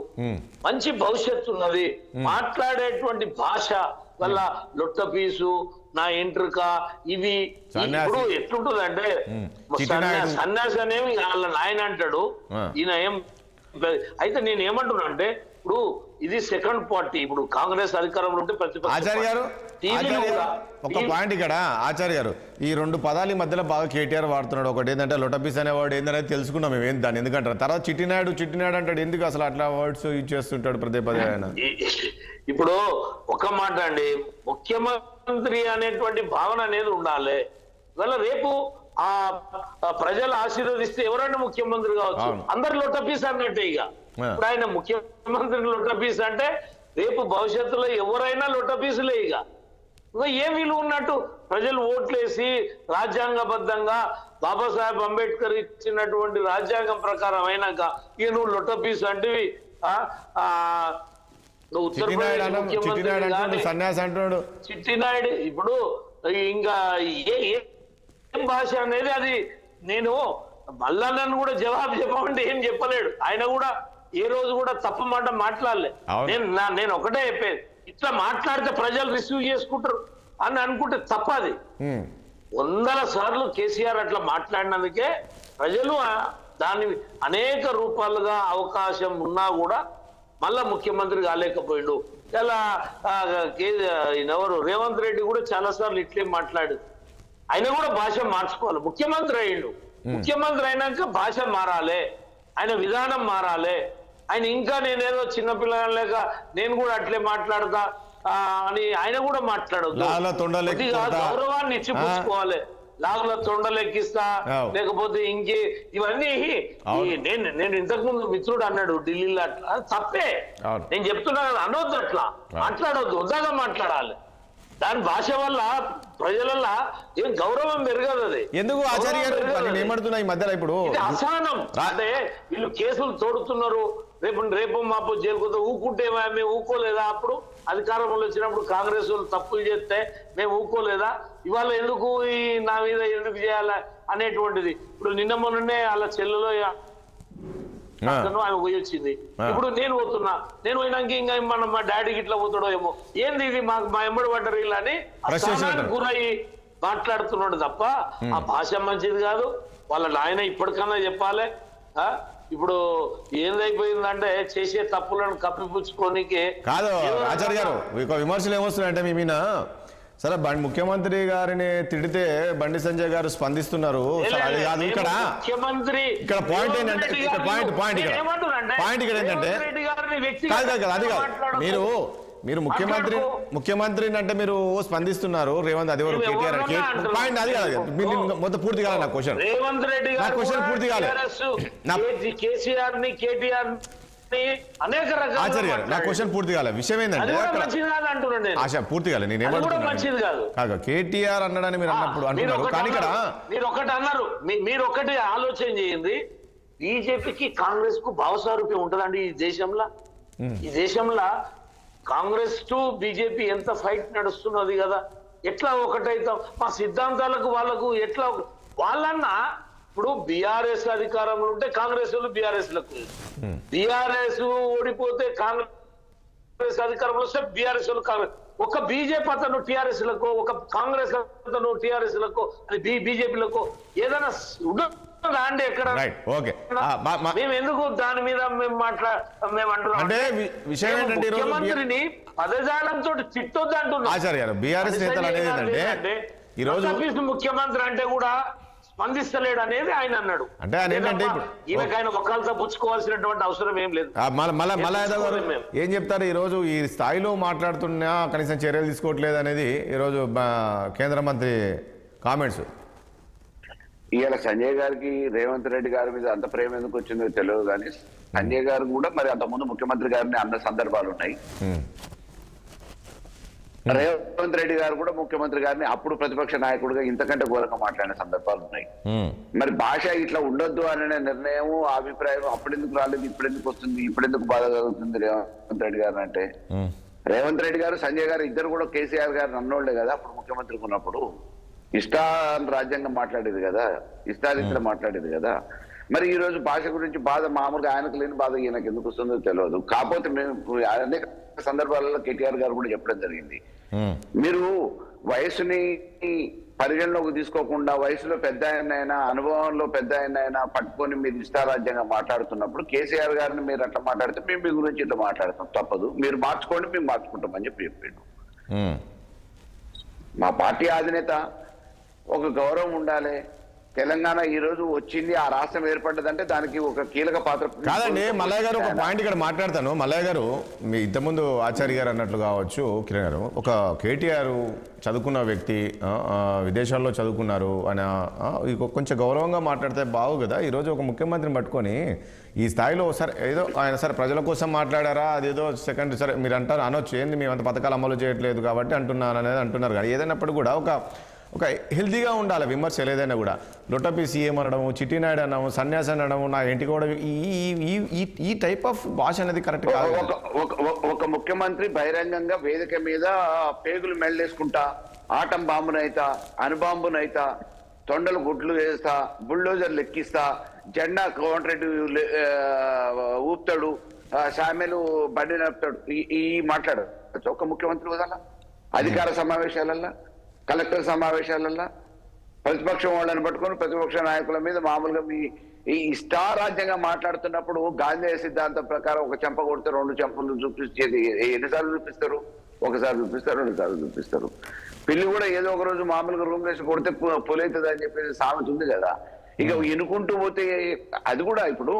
Speaker 3: మంచి భవిష్యత్తు ఉన్నది. మాట్లాడేటువంటి భాష వల్ల లొట్ట పీసు, నా ఎంట్రుక, ఇవి ఇప్పుడు ఎట్లుంటుందంటే సన్యాసి అనేవి వాళ్ళ నాయన అంటాడు, ఈయన ఏం. అయితే నేను ఏమంటున్నా అంటే ఇప్పుడు ఇది సెకండ్ పార్టీ, ఇప్పుడు కాంగ్రెస్ అధికారంలో ఉంటే
Speaker 1: ఆచార్య గారు ఒక పాయింట్ ఇక్కడ. ఆచార్య గారు, ఈ 2 పదాల మధ్యలో బాగా కేటీఆర్ వాడుతున్నాడు. ఒకటి ఏంటంటే లొటపీస్ అనే వర్డ్ ఏంటనేది తెలుసుకున్నాం మేము ఏం దాన్ని, ఎందుకంటారు. తర్వాత చిట్టినాయుడు అంటాడు, ఎందుకు అసలు అట్లా వర్డ్స్ యూజ్ చేస్తుంటాడు పదే పదే ఆయన.
Speaker 3: ఇప్పుడు ఒక మాట అండి, ముఖ్యమంత్రి అనేటువంటి భావన అనేది ఉండాలి. ఇవాళ రేపు ఆ ప్రజలు ఆశీర్వదిస్తే ఎవరైనా ముఖ్యమంత్రి కావచ్చు, అందరు లొటపీస్ అన్నట్టే. ఇక ఇప్పుడు ఆయన ముఖ్యమంత్రి లొటపీస్ అంటే రేపు భవిష్యత్తులో ఎవరైనా లొటపీసులే. ఇక ఏ విలువ ఉన్నట్టు ప్రజలు ఓట్లేసి రాజ్యాంగబద్ధంగా బాబాసాహెబ్ అంబేద్కర్ ఇచ్చినటువంటి రాజ్యాంగం ప్రకారం అయినాక ఇక నువ్వు లొటపీస్ అంటే ఉత్తరప్రదేశ్ ముఖ్యమంత్రి చిట్టినాయుడు ఇప్పుడు ఇంకా ఏం భాష అనేది అది. నేను మళ్ళా నన్ను కూడా జవాబు చెప్పమంటే ఏం చెప్పలేడు. ఆయన కూడా ఏ రోజు కూడా తప్పు మాట మాట్లాడలే. నేను ఒకటే చెప్పేది, ఇట్లా మాట్లాడితే ప్రజలు రిసీవ్ చేసుకుంటారు అని అనుకుంటే తప్పది. వందల సార్లు కేసీఆర్ అట్లా మాట్లాడినందుకే ప్రజలు దాని అనేక రూపాలుగా అవకాశం ఉన్నా కూడా మళ్ళా ముఖ్యమంత్రి కాలేకపోయిండు. ఇలా ఎవరు రేవంత్ రెడ్డి కూడా చాలా సార్లు ఇట్లే మాట్లాడు. ఆయన కూడా భాష మార్చుకోవాలి. ముఖ్యమంత్రి అయ్యిండు, ముఖ్యమంత్రి అయినాక భాష మారాలి, ఆయన విధానం మారాలి. ఆయన ఇంకా నేనేదో చిన్నపిల్లలు లేక నేను కూడా అట్లే మాట్లాడతా అని ఆయన కూడా మాట్లాడొద్దు. గౌరవాన్ని ఇచ్చిపుచ్చుకోవాలి. లాగుల తొండలెక్కిస్తా లేకపోతే ఇంకే ఇవన్నీ నేను ఇంతకు ముందు మిత్రుడు అన్నాడు ఢిల్లీలో అట్లా, తప్పే. నేను చెప్తున్నాను, అనొద్దు, అట్లా మాట్లాడొద్దు, వద్దాగా మాట్లాడాలి. దాని భాష వల్ల ప్రజల ఏం గౌరవం పెరగదు. అది
Speaker 1: ఎందుకు ఆచార్య గారు ఏమంటున్నా ఈ మధ్యలో ఇప్పుడు
Speaker 3: అసహనం అంటే వీళ్ళు కేసులు తోడుతున్నారు, రేపు మాపు జైలుకు ఊకుంటే మేము ఊకోలేదా? అప్పుడు అధికారంలో వచ్చినప్పుడు కాంగ్రెస్ వాళ్ళు తప్పులు చేస్తే మేము ఊకోలేదా? ఇవాళ ఎందుకు ఈ నా మీద ఎందుకు చేయాలి అనేటువంటిది. ఇప్పుడు నిన్న మొన్ననే వాళ్ళ చెల్లెలో ఆమె పోయి వచ్చింది. ఇప్పుడు నేను పోతున్నా, నేను పోయినాక ఇంకా మన మా డాడీకి ఇట్లా పోతాడో ఏమో, ఏంది ఇది మా ఎంబడి పడ్డారు ఇలా అని గురయ్యి మాట్లాడుతున్నాడు తప్ప ఆ భాష మంచిది కాదు. వాళ్ళ నాయన ఇప్పటికన్నా చెప్పాలి. ఇప్పుడు ఏందైపోయిందంటే చేసే తప్పులను కప్పిపుచ్చుకోనికే
Speaker 1: కాదు. ఆచార్య గారు విమర్శలు ఏమొస్తున్నాయంటే మీ మీద సరే ముఖ్యమంత్రి గారిని తిడితే బండి సంజయ్ గారు స్పందిస్తున్నారు. అది కాదు ఇక్కడ ఇక్కడ పాయింట్ ఏంటంటే పాయింట్ ఇక్కడ ఏంటంటే కాదు అది కాదు. మీరు ముఖ్యమంత్రి అంటే మీరు స్పందిస్తున్నారు రేవంత్, అది ఎవరు కేటీఆర్ పాయింట్ అది కాదు. మీరు మొత్తం పూర్తి కాదు నా క్వశ్చన్, నా క్వశ్చన్ పూర్తి కాలేదు.
Speaker 3: కేసీఆర్ ని కేటీఆర్ అనేక రకాల
Speaker 1: ఆచార్య గారు నా క్వశ్చన్ పూర్తి కాలే. విషయం ఏంటంటే ఆశ పూర్తి కాలే. నేను ఏమంటున్నాను కేటీఆర్ అన్నాడని మీరు అన్నప్పుడు అంటున్నారు, కానీ ఇక్కడ
Speaker 3: మీరు ఒకటి అన్నారు, మీరు ఒకటి ఆలోచన చేయండి. బీజేపీకి కాంగ్రెస్ కు భావసారూప్యం ఉంటుందండి ఈ దేశంలో. ఈ దేశంలో కాంగ్రెస్ టు బీజేపీ ఎంత ఫైట్ నడుస్తున్నది కదా. ఎట్లా ఒకటైతాం? మా సిద్ధాంతాలకు వాళ్ళకు ఎట్లా వాళ్ళన్నా ఇప్పుడు బీఆర్ఎస్ అధికారంలో ఉంటే కాంగ్రెస్ వాళ్ళు బీఆర్ఎస్ లకు, బీఆర్ఎస్ ఓడిపోతే కాంగ్రెస్ అధికారంలో వస్తే బీఆర్ఎస్ వాళ్ళు కాంగ్రెస్, ఒక బీజేపీ అతను టీఆర్ఎస్ లకు, ఒక కాంగ్రెస్ అతను టీఆర్ఎస్ లకు, బీజేపీలకు ఏదైనా అండి ఎక్కడ? మేము ఎందుకు దాని మీద మేము అంటున్నాం ముఖ్యమంత్రిని పదజాలంతో తిట్టొద్దు అంటున్నాం.
Speaker 1: ఆచార్య గారు బీఆర్ఎస్ నేతలు అనేది ఏంటంటే ఈ రోజు
Speaker 3: ముఖ్యమంత్రి అంటే కూడా స్పందిస్తలేడు అనేది ఆయన అన్నాడు.
Speaker 1: అంటే ఏంటంటే
Speaker 3: ఈయనకైనా ఒక్కళ్ళతో పుచ్చుకోవాల్సినటువంటి అవసరం ఏం లేదు.
Speaker 1: మళ్ళా ఏం చెప్తారు? ఈ రోజు ఈ స్థాయిలో మాట్లాడుతున్నా కనీసం చర్యలు తీసుకోవట్లేదు అనేది ఈ రోజు కేంద్ర మంత్రి కామెంట్స్.
Speaker 4: ఇవాళ సంజయ్ గారికి రేవంత్ రెడ్డి గారి మీద అంత ప్రేమ ఎందుకు వచ్చిందో తెలియదు, కానీ సంజయ్ గారు కూడా మరి అంతకుముందు ముఖ్యమంత్రి గారిని అన్న సందర్భాలు ఉన్నాయి. రేవంత్ రెడ్డి గారు కూడా ముఖ్యమంత్రి గారిని అప్పుడు ప్రతిపక్ష నాయకుడిగా ఇంతకంటే ఘోరంగా మాట్లాడిన సందర్భాలు ఉన్నాయి. మరి భాష ఇట్లా ఉండొద్దు అనే నిర్ణయం, అభిప్రాయం అప్పుడెందుకు రాలేదు, ఇప్పుడెందుకు వస్తుంది, ఇప్పుడెందుకు బాధ కలుగుతుంది రేవంత్ రెడ్డి గారు అంటే? రేవంత్ రెడ్డి గారు సంజయ్ గారు ఇద్దరు కూడా కేసీఆర్ గారు అన్నోళ్లే కదా. అప్పుడు ముఖ్యమంత్రికి ఉన్నప్పుడు ఇష్టాన్ని రాజ్యాంగం మాట్లాడేది కదా, ఇష్టారీతిలో మాట్లాడేది కదా. మరి ఈ రోజు భాష గురించి బాధ మామూలుగా ఆయనకు లేని బాధ ఈయనకు ఎందుకు వస్తుందో తెలియదు. కాకపోతే మేము అనేక సందర్భాలలో కేటీఆర్ గారు కూడా చెప్పడం జరిగింది, మీరు వయసుని పరిగణలోకి తీసుకోకుండా వయసులో పెద్ద ఆయనైనా అనుభవంలో పెద్ద ఆయనైనా పట్టుకొని మీరు ఇష్టారాజ్యంగా మాట్లాడుతున్నప్పుడు కేసీఆర్ గారిని మీరు అట్లా మాట్లాడితే మేము మీ గురించి ఇట్లా మాట్లాడతాం, తప్పదు, మీరు మార్చుకోండి, మేము మార్చుకుంటామని చెప్పిండు. మా పార్టీ అధినేత ఒక గౌరవం ఉండాలి. తెలంగాణ ఈ రోజు వచ్చింది, ఆ రాష్ట్రం ఏర్పడ్డదంటే దానికి ఒక కీలక పాత్ర.
Speaker 1: కాదండి మల్లయ్య గారు, ఒక పాయింట్ ఇక్కడ మాట్లాడతాను. మల్లయ్య గారు మీ ఇంతకుముందు ఆచార్య గారు అన్నట్లు కావచ్చు, కిరణ్ గారు, ఒక కేటీఆర్ చదువుకున్న వ్యక్తి, విదేశాల్లో చదువుకున్నారు అని కొంచెం గౌరవంగా మాట్లాడితే బాగు కదా. ఈరోజు ఒక ముఖ్యమంత్రిని పట్టుకొని ఈ స్థాయిలో సరే ఏదో ఆయన సరే ప్రజల కోసం మాట్లాడారా, అదేదో సెకండ్ సరే మీరు అంటారు అనొచ్చు, ఏంది మేము అంత పథకాలు అమలు చేయట్లేదు కాబట్టి అంటున్నాను అనేది అంటున్నారు. కానీ ఏదైనప్పుడు కూడా ఒక హెల్తీగా ఉండాలి విమర్శలు ఏదైనా కూడా. లొట్టపి సీఎం అనడము, చిట్టినాయుడు అనడము, సన్యాసి అనడము, నా ఇంటికి కూడా ఈ టైప్ ఆఫ్ భాష అనేది కరెక్ట్ కాదు.
Speaker 4: ఒక ముఖ్యమంత్రి బహిరంగంగా వేదిక మీద పేగులు మెళ్ళేసుకుంటా, ఆటం బాంబునైతా, అణుబాంబునైతా, తొండలు గుడ్లు వేస్తా, బుల్డోజర్ లెక్కిస్తా, జెండా కోమటిరెడ్డి ఊపుతాడు, సామెలు బండి నడుపుతాడు, ఈ మాట్లాడు ఒక ముఖ్యమంత్రి వదల అధికార సమావేశాలల్లో, కలెక్టర్ సమావేశాలల్లో ప్రతిపక్షం వాళ్ళని పట్టుకొని ప్రతిపక్ష నాయకుల మీద మామూలుగా మీ ఈ ఇష్టారాజ్యంగా మాట్లాడుతున్నప్పుడు గాంధీ సిద్ధాంతం ప్రకారం ఒక చెంప కొడితే 2 చెంపలు చూపించేది ఎన్నిసార్లు చూపిస్తారు? ఒకసారి చూపిస్తారు, 2 సార్లు చూపిస్తారు. పిల్లి కూడా ఏదో ఒక రోజు మామూలుగా రూమ్ వేసి కొడితే పొలవుతుంది అని చెప్పేసి సామెత ఉంది కదా. ఇక ఎన్నుకుంటూ పోతే అది కూడా ఇప్పుడు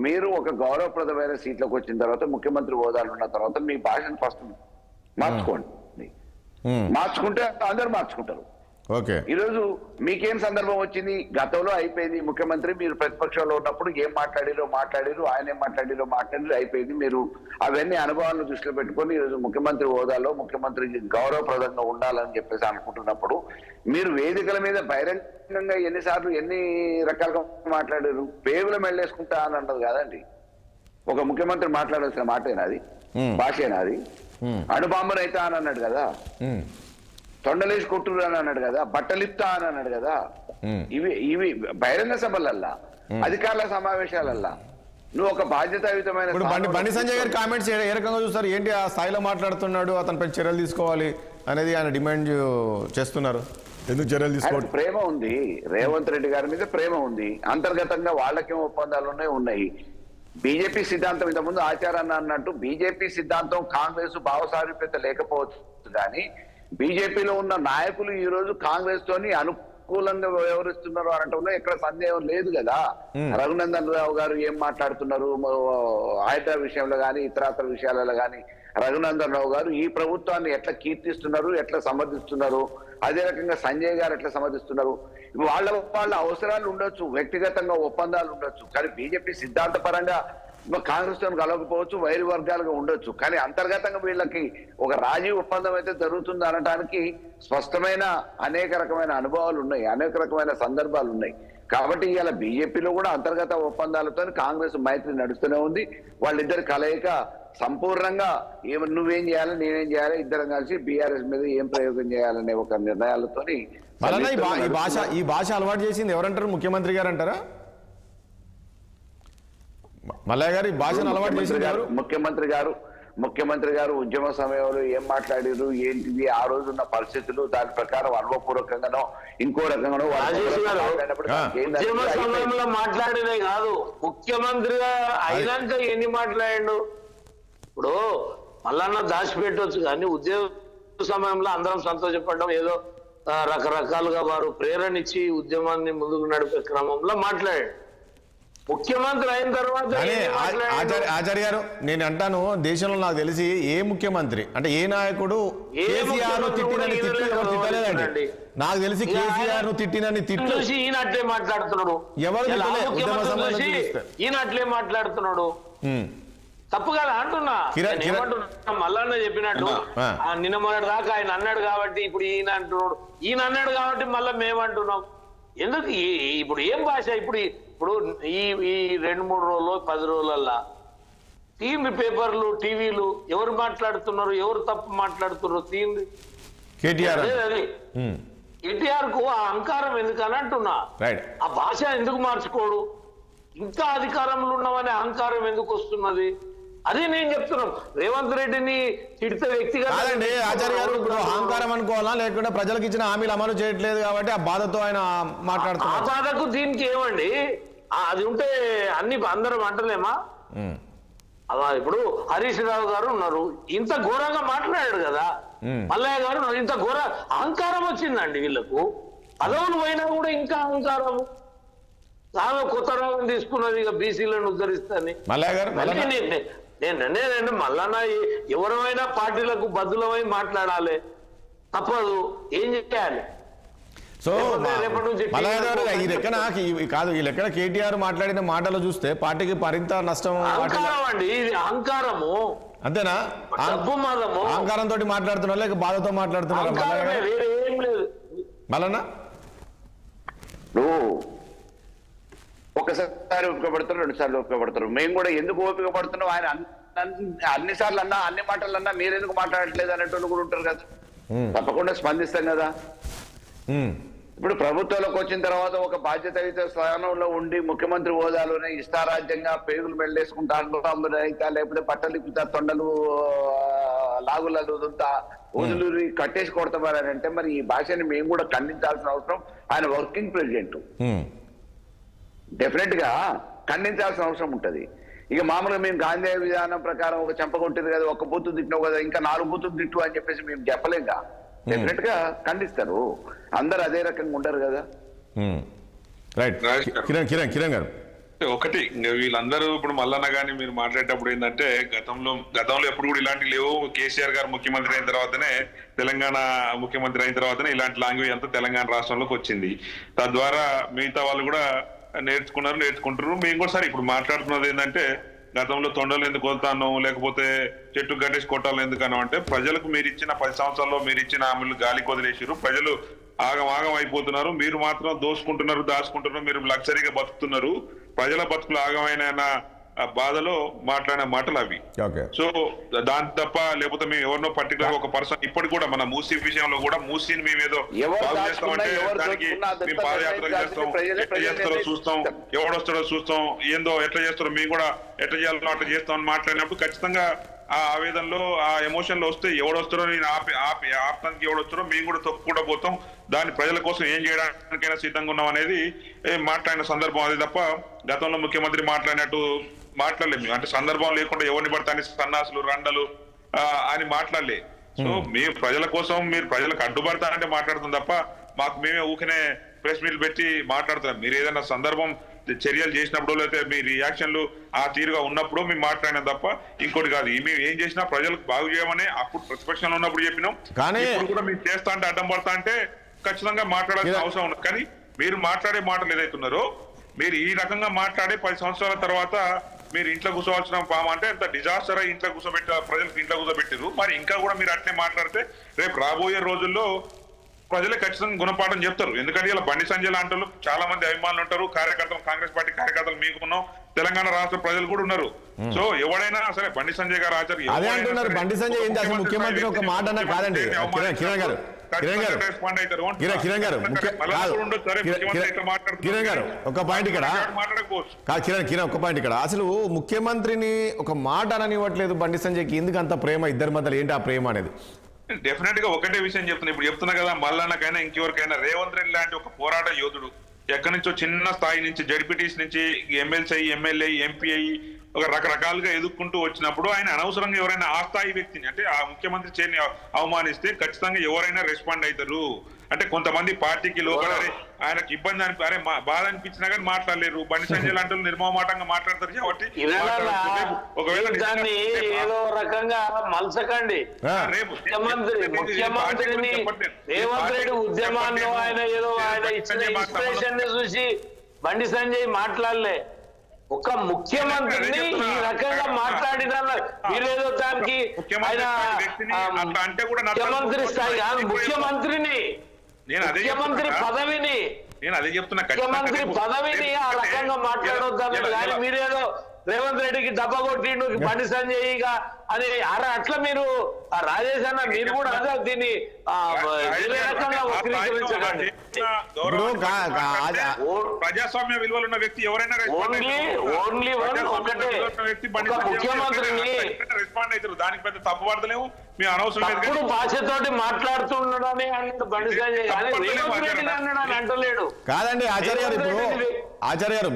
Speaker 4: మీరు ఒక గౌరవప్రదమైన సీట్లకు వచ్చిన తర్వాత ముఖ్యమంత్రి హోదాలు ఉన్న తర్వాత మీ భాషను ఫస్ట్ మార్చుకోండి. మార్చుకుంటే అందరు మార్చుకుంటారు.
Speaker 1: ఓకే,
Speaker 4: ఈరోజు మీకేం సందర్భం వచ్చింది? గతంలో అయిపోయింది. ముఖ్యమంత్రి మీరు ప్రతిపక్షంలో ఉన్నప్పుడు ఏం మాట్లాడారు, ఆయన ఏం మాట్లాడారు అయిపోయింది. మీరు అవన్నీ అనుభవాలను దృష్టిలో పెట్టుకొని ఈరోజు ముఖ్యమంత్రి హోదాలో ముఖ్యమంత్రికి గౌరవప్రదంగా ఉండాలని చెప్పేసి అనుకుంటున్నప్పుడు మీరు వేదికల మీద బహిరంగంగా ఎన్నిసార్లు ఎన్ని రకాలుగా మాట్లాడారు? పేగుల మెళ్ళేసుకుంటా అని అన్నది కాదండి. ఒక ముఖ్యమంత్రి మాట్లాడాల్సిన మాటేనా అది? భాషేనా అది? అణుబాంబనైతా అని అన్నాడు కదా, తొండలేసి కొట్టురు అని అన్నాడు కదా, బట్టలిప్తా అని అన్నాడు కదా. ఇవి బహిరంగ సభలల్లా, అధికారుల సమావేశాలల్లా నువ్వు ఒక బాధ్యతాయుతమైన
Speaker 1: బండి సంజయ్ గారి కామెంట్స్ ఏ రకంగా చూస్తారు? ఏంటి ఆ స్థాయిలో మాట్లాడుతున్నాడు, అతనిపై చర్యలు తీసుకోవాలి అనేది ఆయన డిమాండ్ చేస్తున్నారు. ఎందుకు చర్యలు తీసుకోవాలి?
Speaker 4: ప్రేమ ఉంది, రేవంత్ రెడ్డి గారి మీద ప్రేమ ఉంది. అంతర్గతంగా వాళ్ళకేం ఒప్పందాలు ఉన్నాయి. బీజేపీ సిద్ధాంతం ఇంతకుముందు ఆచారాన్ని అన్నట్టు బీజేపీ సిద్ధాంతం కాంగ్రెస్ భావసారూప్యత లేకపోవచ్చు, కానీ బీజేపీలో ఉన్న నాయకులు ఈ రోజు కాంగ్రెస్ తోని అనుకూలంగా వ్యవహరిస్తున్నారు అనటంలో ఎక్కడ సందేహం లేదు కదా. రఘునందన్ రావు గారు ఏం మాట్లాడుతున్నారు హైదరాబాద్ విషయంలో కానీ ఇతరత్ర విషయాలలో కానీ, రఘునందన్ రావు గారు ఈ ప్రభుత్వాన్ని ఎట్లా కీర్తిస్తున్నారు, ఎట్లా సమర్థిస్తున్నారు, అదే రకంగా సంజయ్ గారు ఎట్లా సమర్థిస్తున్నారు. వాళ్ళ అవసరాలు ఉండొచ్చు, వ్యక్తిగతంగా ఒప్పందాలు ఉండొచ్చు, కానీ బీజేపీ సిద్ధాంత పరంగా కాంగ్రెస్ తో కలవకపోవచ్చు, వైరు వర్గాలుగా ఉండొచ్చు, కానీ అంతర్గతంగా వీళ్ళకి ఒక రాజీ ఒప్పందం అయితే జరుగుతుంది అనడానికి స్పష్టమైన అనేక రకమైన అనుభవాలు ఉన్నాయి, అనేక రకమైన సందర్భాలు ఉన్నాయి. కాబట్టి ఇవాళ బీజేపీలో కూడా అంతర్గత ఒప్పందాలతో కాంగ్రెస్ మైత్రి నడుస్తూనే ఉంది. వాళ్ళిద్దరి కలయిక సంపూర్ణంగా నువ్వేం చేయాలి, నేనేం చేయాలి, ఇద్దరం కలిసి బీఆర్ఎస్ మీద ఏం ప్రయోగం చేయాలనే ఒక నిర్ణయాలతోని
Speaker 1: ఈ భాష అలవాటు చేసింది ఎవరంటారు? ముఖ్యమంత్రి గారు అంటారా? మల్లయ్య గారు ఈ భాషను అలవాటు చేసింది ఎవరు?
Speaker 4: ముఖ్యమంత్రి గారు ఉద్యమ సమయంలో ఏం మాట్లాడారు, ఏంటిది, ఆ రోజున్న పరిస్థితులు, దాని ప్రకారం అనుభవపూర్వకంగానో ఇంకో రకంగానో
Speaker 3: ఉద్యమ సమయంలో మాట్లాడినే కాదు, ముఖ్యమంత్రిగా అయినాక ఎన్ని మాట్లాడాడు. ఇప్పుడు మల్లన్న దాచిపెట్టవచ్చు, కానీ ఉద్యమ సమయంలో అందరం సంతోషపడడం ఏదో రకరకాలుగా వారు ప్రేరణ ఇచ్చి ఉద్యమాన్ని ముందుకు నడిపే క్రమంలో మాట్లాడాడు. ముఖ్యమంత్రి అయిన తర్వాత
Speaker 1: ఆచార్య గారు నేను అంటాను, దేశంలో నాకు తెలిసి ఏ ముఖ్యమంత్రి అంటే ఏ నాయకుడు కేసీఆర్ తిట్టినని తిట్టలేదండి. నాకు తెలిసి కేసీఆర్ తిట్టినని తిట్టు
Speaker 3: ఈయన అట్లే మాట్లాడుతున్నాడు,
Speaker 1: ఎవరు
Speaker 3: ఈయన అట్లే మాట్లాడుతున్నాడు. తప్పు కదా అంటున్నా. మల్లన్న చెప్పినట్టు నిన్న మొన్నటి దాకా ఆయన అన్నాడు కాబట్టి ఇప్పుడు ఈయన అంటున్నాడు, ఈయన అన్నాడు కాబట్టి మళ్ళీ మేమంటున్నాం. ఎందుకు ఇప్పుడు ఏం భాష? ఇప్పుడు ఈ 2-3 రోజులు 10 రోజులల్లా టీవీ పేపర్లు టీవీలు ఎవరు మాట్లాడుతున్నారు, ఎవరు తప్పు మాట్లాడుతున్నారు తీయండి. కేటీఆర్ కు ఆ అహంకారం ఎందుకని అంటున్నా. ఆ భాష ఎందుకు మార్చుకోడు? ఇంకా అధికారంలో ఉన్నామనే అహంకారం ఎందుకు వస్తున్నది? అదే నేను చెప్తున్నాం. రేవంత్ రెడ్డిని తిడితే వ్యక్తిగత
Speaker 1: ఆచార్య గారు ఇప్పుడు అహంకారం అనుకోవాలా, లేకుంటే ప్రజలకు ఇచ్చిన హామీలు అమలు చేయట్లేదు కాబట్టి ఆ బాధతో ఆయన మాట్లాడుతున్నారు.
Speaker 3: ఆ బాధకు దీనికి ఏమండి? అది ఉంటే అందరం అంటలేమా? ఇప్పుడు హరీష్ రావు గారు ఉన్నారు, ఇంత ఘోరంగా మాట్లాడాడు కదా. మల్లయ్య గారు ఇంత ఘోర అహంకారం వచ్చిందండి వీళ్ళకు. పదవులు పోయినా కూడా ఇంకా అహంకారం. ఆమె కొత్త రాగం తీసుకున్నది ఇక బీసీలను ఉద్ధరిస్తాను.
Speaker 1: మల్లయ్య గారు
Speaker 3: నేను మల్లన్న ఎవరైనా పార్టీలకు బద్దులమై మాట్లాడాలి, తప్పదు. ఏం చేయాలి?
Speaker 1: సో ఈ లెక్కన కాదు, ఈ లెక్కన కేటీఆర్ మాట్లాడిన మాటలు చూస్తే పార్టీకి మరింత నష్టం
Speaker 3: అండి. ఇది అహంకారము,
Speaker 1: అంతేనా? అహంకారంతో మాట్లాడుతున్నారు లేక బాధతో మాట్లాడుతున్నారు మల్లన్న?
Speaker 4: ఒకసారి ఓపిక పడతారు, 2 సార్లు ఓపిక పడతారు. మేము కూడా ఎందుకు ఓపిక పడుతున్నాం? ఆయన అన్నిసార్లు అన్నా, అన్ని మాటలు అన్నా, మీరు ఎందుకు మాట్లాడట్లేదు అనేటోళ్ళు కూడా ఉంటారు కదా. తప్పకుండా స్పందిస్తాం కదా. ఇప్పుడు ప్రభుత్వంలోకి వచ్చిన తర్వాత ఒక బాధ్యతాయుత స్థానంలో ఉండి ముఖ్యమంత్రి హోదాలోనే ఇష్టారాజ్యంగా పేగులు మెళ్ళేసుకుంటా, లేకపోతే బట్టలు ఇప్పుతా, తొండలు లాగులు వదులుతా, వదిలి కట్టేసి కొడతామని అంటే మరి ఈ భాషని మేము కూడా ఖండించాల్సిన అవసరం, ఆయన వర్కింగ్ ప్రెసిడెంట్, డెఫినెట్ గా ఖండించాల్సిన అవసరం ఉంటది. ఇక మామూలుగా మేము గాంధీ విధానం ప్రకారం ఒక చెంప కొట్టింది కదా, ఒక బూతు తిట్టినావు కదా, ఇంకా 4 బూతులు తిట్టు అని చెప్పేసి మేము చెప్పలేక డెఫినెట్ గా ఖండిస్తారు. అందరు అదే రకంగా ఉండరు కదా.
Speaker 1: రైట్ కిరణ్ గారు,
Speaker 2: ఒకటి వీళ్ళందరూ ఇప్పుడు మల్లన్న గాని మీరు మాట్లాడేటప్పుడు ఏంటంటే గతంలో ఎప్పుడు కూడా ఇలాంటి లేవు. కేసీఆర్ గారు ముఖ్యమంత్రి అయిన తర్వాతనే, తెలంగాణ ముఖ్యమంత్రి అయిన తర్వాతనే ఇలాంటి లాంగ్వేజ్ అంతా తెలంగాణ రాష్ట్రంలోకి వచ్చింది. తద్వారా మిగతా వాళ్ళు కూడా నేర్చుకుంటారు. మేము కూడా సరే ఇప్పుడు మాట్లాడుతున్నది ఏంటంటే గతంలో తొండలు ఎందుకు కొడతాను, లేకపోతే చెట్టు గట్టేసి కొట్టాలి ఎందుకనో అంటే ప్రజలకు మీరు ఇచ్చిన 10 సంవత్సరాల్లో మీరు ఇచ్చిన హామీలు గాలికి వదిలేసారు. ప్రజలు ఆగం అయిపోతున్నారు. మీరు మాత్రం దోసుకుంటున్నారు, దాచుకుంటున్నారు. మీరు లగ్జరీగా బతుకుతున్నారు. ప్రజల బతుకులు ఆగమైన బాధలో మాట్లాడిన మాటలు అవి. సో దాని తప్ప లేకపోతే మేము ఎవరినో పర్టికులర్ ఒక పర్సన్ ఇప్పటికి కూడా మన మూసీ విషయంలో కూడా మూసీని మేము ఏదో బాగు చేస్తామంటే దానికి మేము పాదయాత్రలు చేస్తాం, ఎట్లా చేస్తారో చూస్తాం, ఎవడొస్తాడో చూస్తాం, ఏందో ఎట్లా చేస్తారో మేము కూడా ఎట్లా చేయాలో అట్లా చేస్తాం అని మాట్లాడినప్పుడు ఖచ్చితంగా ఆ ఆవేదనలో ఆ ఎమోషన్ లో వస్తే ఎవడొస్తాడో నేను ఆపడానికి ఎవడొస్తాడో మేము కూడా తొక్కుకుండా పోతాం. దాని ప్రజల కోసం ఏం చేయడానికైనా సిద్ధంగా ఉన్నాం అనేది మాట్లాడిన సందర్భం. అది తప్ప గతంలో ముఖ్యమంత్రి మాట్లాడినట్టు మాట్లాడలేము. అంటే సందర్భం లేకుండా ఎవరిని పడతాని సన్నాసులు రండలు అని మాట్లాడలే. సో మేము ప్రజల కోసం మీరు ప్రజలకు అడ్డుపడతానంటే మాట్లాడుతాం తప్ప మాకు మేమే ఊకనే ప్రెస్ మీట్లు పెట్టి మాట్లాడుతున్నాం. మీరు ఏదైనా సందర్భం చర్యలు చేసినప్పుడు లేకపోతే మీ రియాక్షన్లు ఆ తీరుగా ఉన్నప్పుడు మేము మాట్లాడినాం తప్ప ఇంకోటి కాదు. మేము ఏం చేసినా ప్రజలకు బాగు చేయమని అప్పుడు ప్రతిపక్షంలో ఉన్నప్పుడు చెప్పినాం. ఇప్పుడు కూడా మీరు చేస్తా అంటే అడ్డం పడతా అంటే ఖచ్చితంగా మాట్లాడాల్సిన అవసరం ఉంది. కానీ మీరు మాట్లాడే మాటలు ఏదైతున్నారో మీరు ఈ రకంగా మాట్లాడే 10 సంవత్సరాల తర్వాత మీరు ఇంట్లో కూర్చోవాల్సిన పాము అంటే ఎంత డిజాస్టర్ అయి ఇంట్లో ప్రజలకు ఇంట్లో కూర్చోబెట్టారు. మరి ఇంకా కూడా మీరు అట్నే మాట్లాడితే రేపు రాబోయే రోజుల్లో ప్రజలే ఖచ్చితంగా గుణపాఠం చెప్తారు. ఎందుకంటే ఇలా బండి సంజయ్ లాంటి చాలా మంది అభిమానులు ఉంటారు, కార్యకర్తలు, కాంగ్రెస్ పార్టీ కార్యకర్తలు మీకున్నాం, తెలంగాణ రాష్ట్ర ప్రజలు కూడా ఉన్నారు. సో ఎవడైనా సరే బండి సంజయ్ గారు ఆచార్య
Speaker 1: అదే అంటున్నారు. బండి సంజయ్ ఏంటి అసలు ముఖ్యమంత్రి ఒక మాట అన్నా కాదండి. కిరణ్ గారు ఒక పాయింట్ ఇక్కడ ఒక పాయింట్ ఇక్కడ అసలు ముఖ్యమంత్రిని ఒక మాట అననివ్వట్లేదు బండి సంజయ్కి. ఎందుకు అంత ప్రేమ ఇద్దరి మధ్యలో, ఏంటి ఆ ప్రేమ అనేది?
Speaker 2: డెఫినెట్ గా ఒకటే విషయం చెప్తున్నా. ఇప్పుడు చెప్తున్నా కదా, మల్లన్నకైనా ఇంకెవరికైనా రేవంత్ రెడ్డి లాంటి ఒక పోరాట యోధుడు ఎక్కడి నుంచో చిన్న స్థాయి నుంచి జడ్పీటీసీ నుంచి ఎమ్మెల్సీ ఎమ్మెల్యే ఎంపీ అయ్యి ఒక రకరకాలుగా ఎదుర్కొంటూ వచ్చినప్పుడు ఆయన అనవసరంగా ఎవరైనా ఆ స్థాయి వ్యక్తిని అంటే ఆ ముఖ్యమంత్రి చేరిని అవమానిస్తే ఖచ్చితంగా ఎవరైనా రెస్పాండ్ అవుతారు. అంటే కొంతమంది పార్టీకి లోపలే ఆయనకు ఇబ్బంది అరే బాధ అనిపించినా కానీ మాట్లాడలేరు. బండి సంజయ్ లాంటి నిర్మమాటంగా మాట్లాడతారు కాబట్టి ఒకవేళ
Speaker 3: ఏదో రకంగా మలసకండి. ముఖ్యమంత్రిని రేవంత్ రెడ్డి ఉద్యమాన్ని ఆయన ఏదో ఆయన ఇచ్చిన ఇన్స్పిరేషన్ ని చూసి బండి సంజయ్ మాట్లాడలే. ఒక ముఖ్యమంత్రిని ఈ రకంగా మాట్లాడిన మీరేదో దానికి ముఖ్యమంత్రి స్థాయి కాదు, ముఖ్యమంత్రిని ముఖ్యమంత్రి పదవిని ముఖ్యమంత్రి పదవిని ఆ రకంగా మాట్లాడొద్దాం. కానీ మీరేదో రేవంత్ రెడ్డికి దెబ్బ కొట్టిండు బండి సంజయ్గా అని అట్లా మీరు రాజేష్ అన్న మీరు కూడా అదే దీన్ని వేరే రకంగా వక్రీకరించకండి.
Speaker 2: ప్రజాస్వామ్య విలువలు ఉన్న వ్యక్తి ఎవరైనా
Speaker 3: ఓన్లీ ఒకటే ముఖ్యమంత్రిని
Speaker 2: రెస్పాండ్ అవుతారు. దానికి పెద్ద తప్పు పడతలేము. మీ అనవసరం
Speaker 3: ఇప్పుడు భాషతోటి మాట్లాడుతుండడని బండి సంజయ్ రేవంత్ రెడ్డి అన్నాడని అంటలేడు.
Speaker 1: కాదండి ఆచార్య గారు, ఇప్పుడు ఆచార్య గారు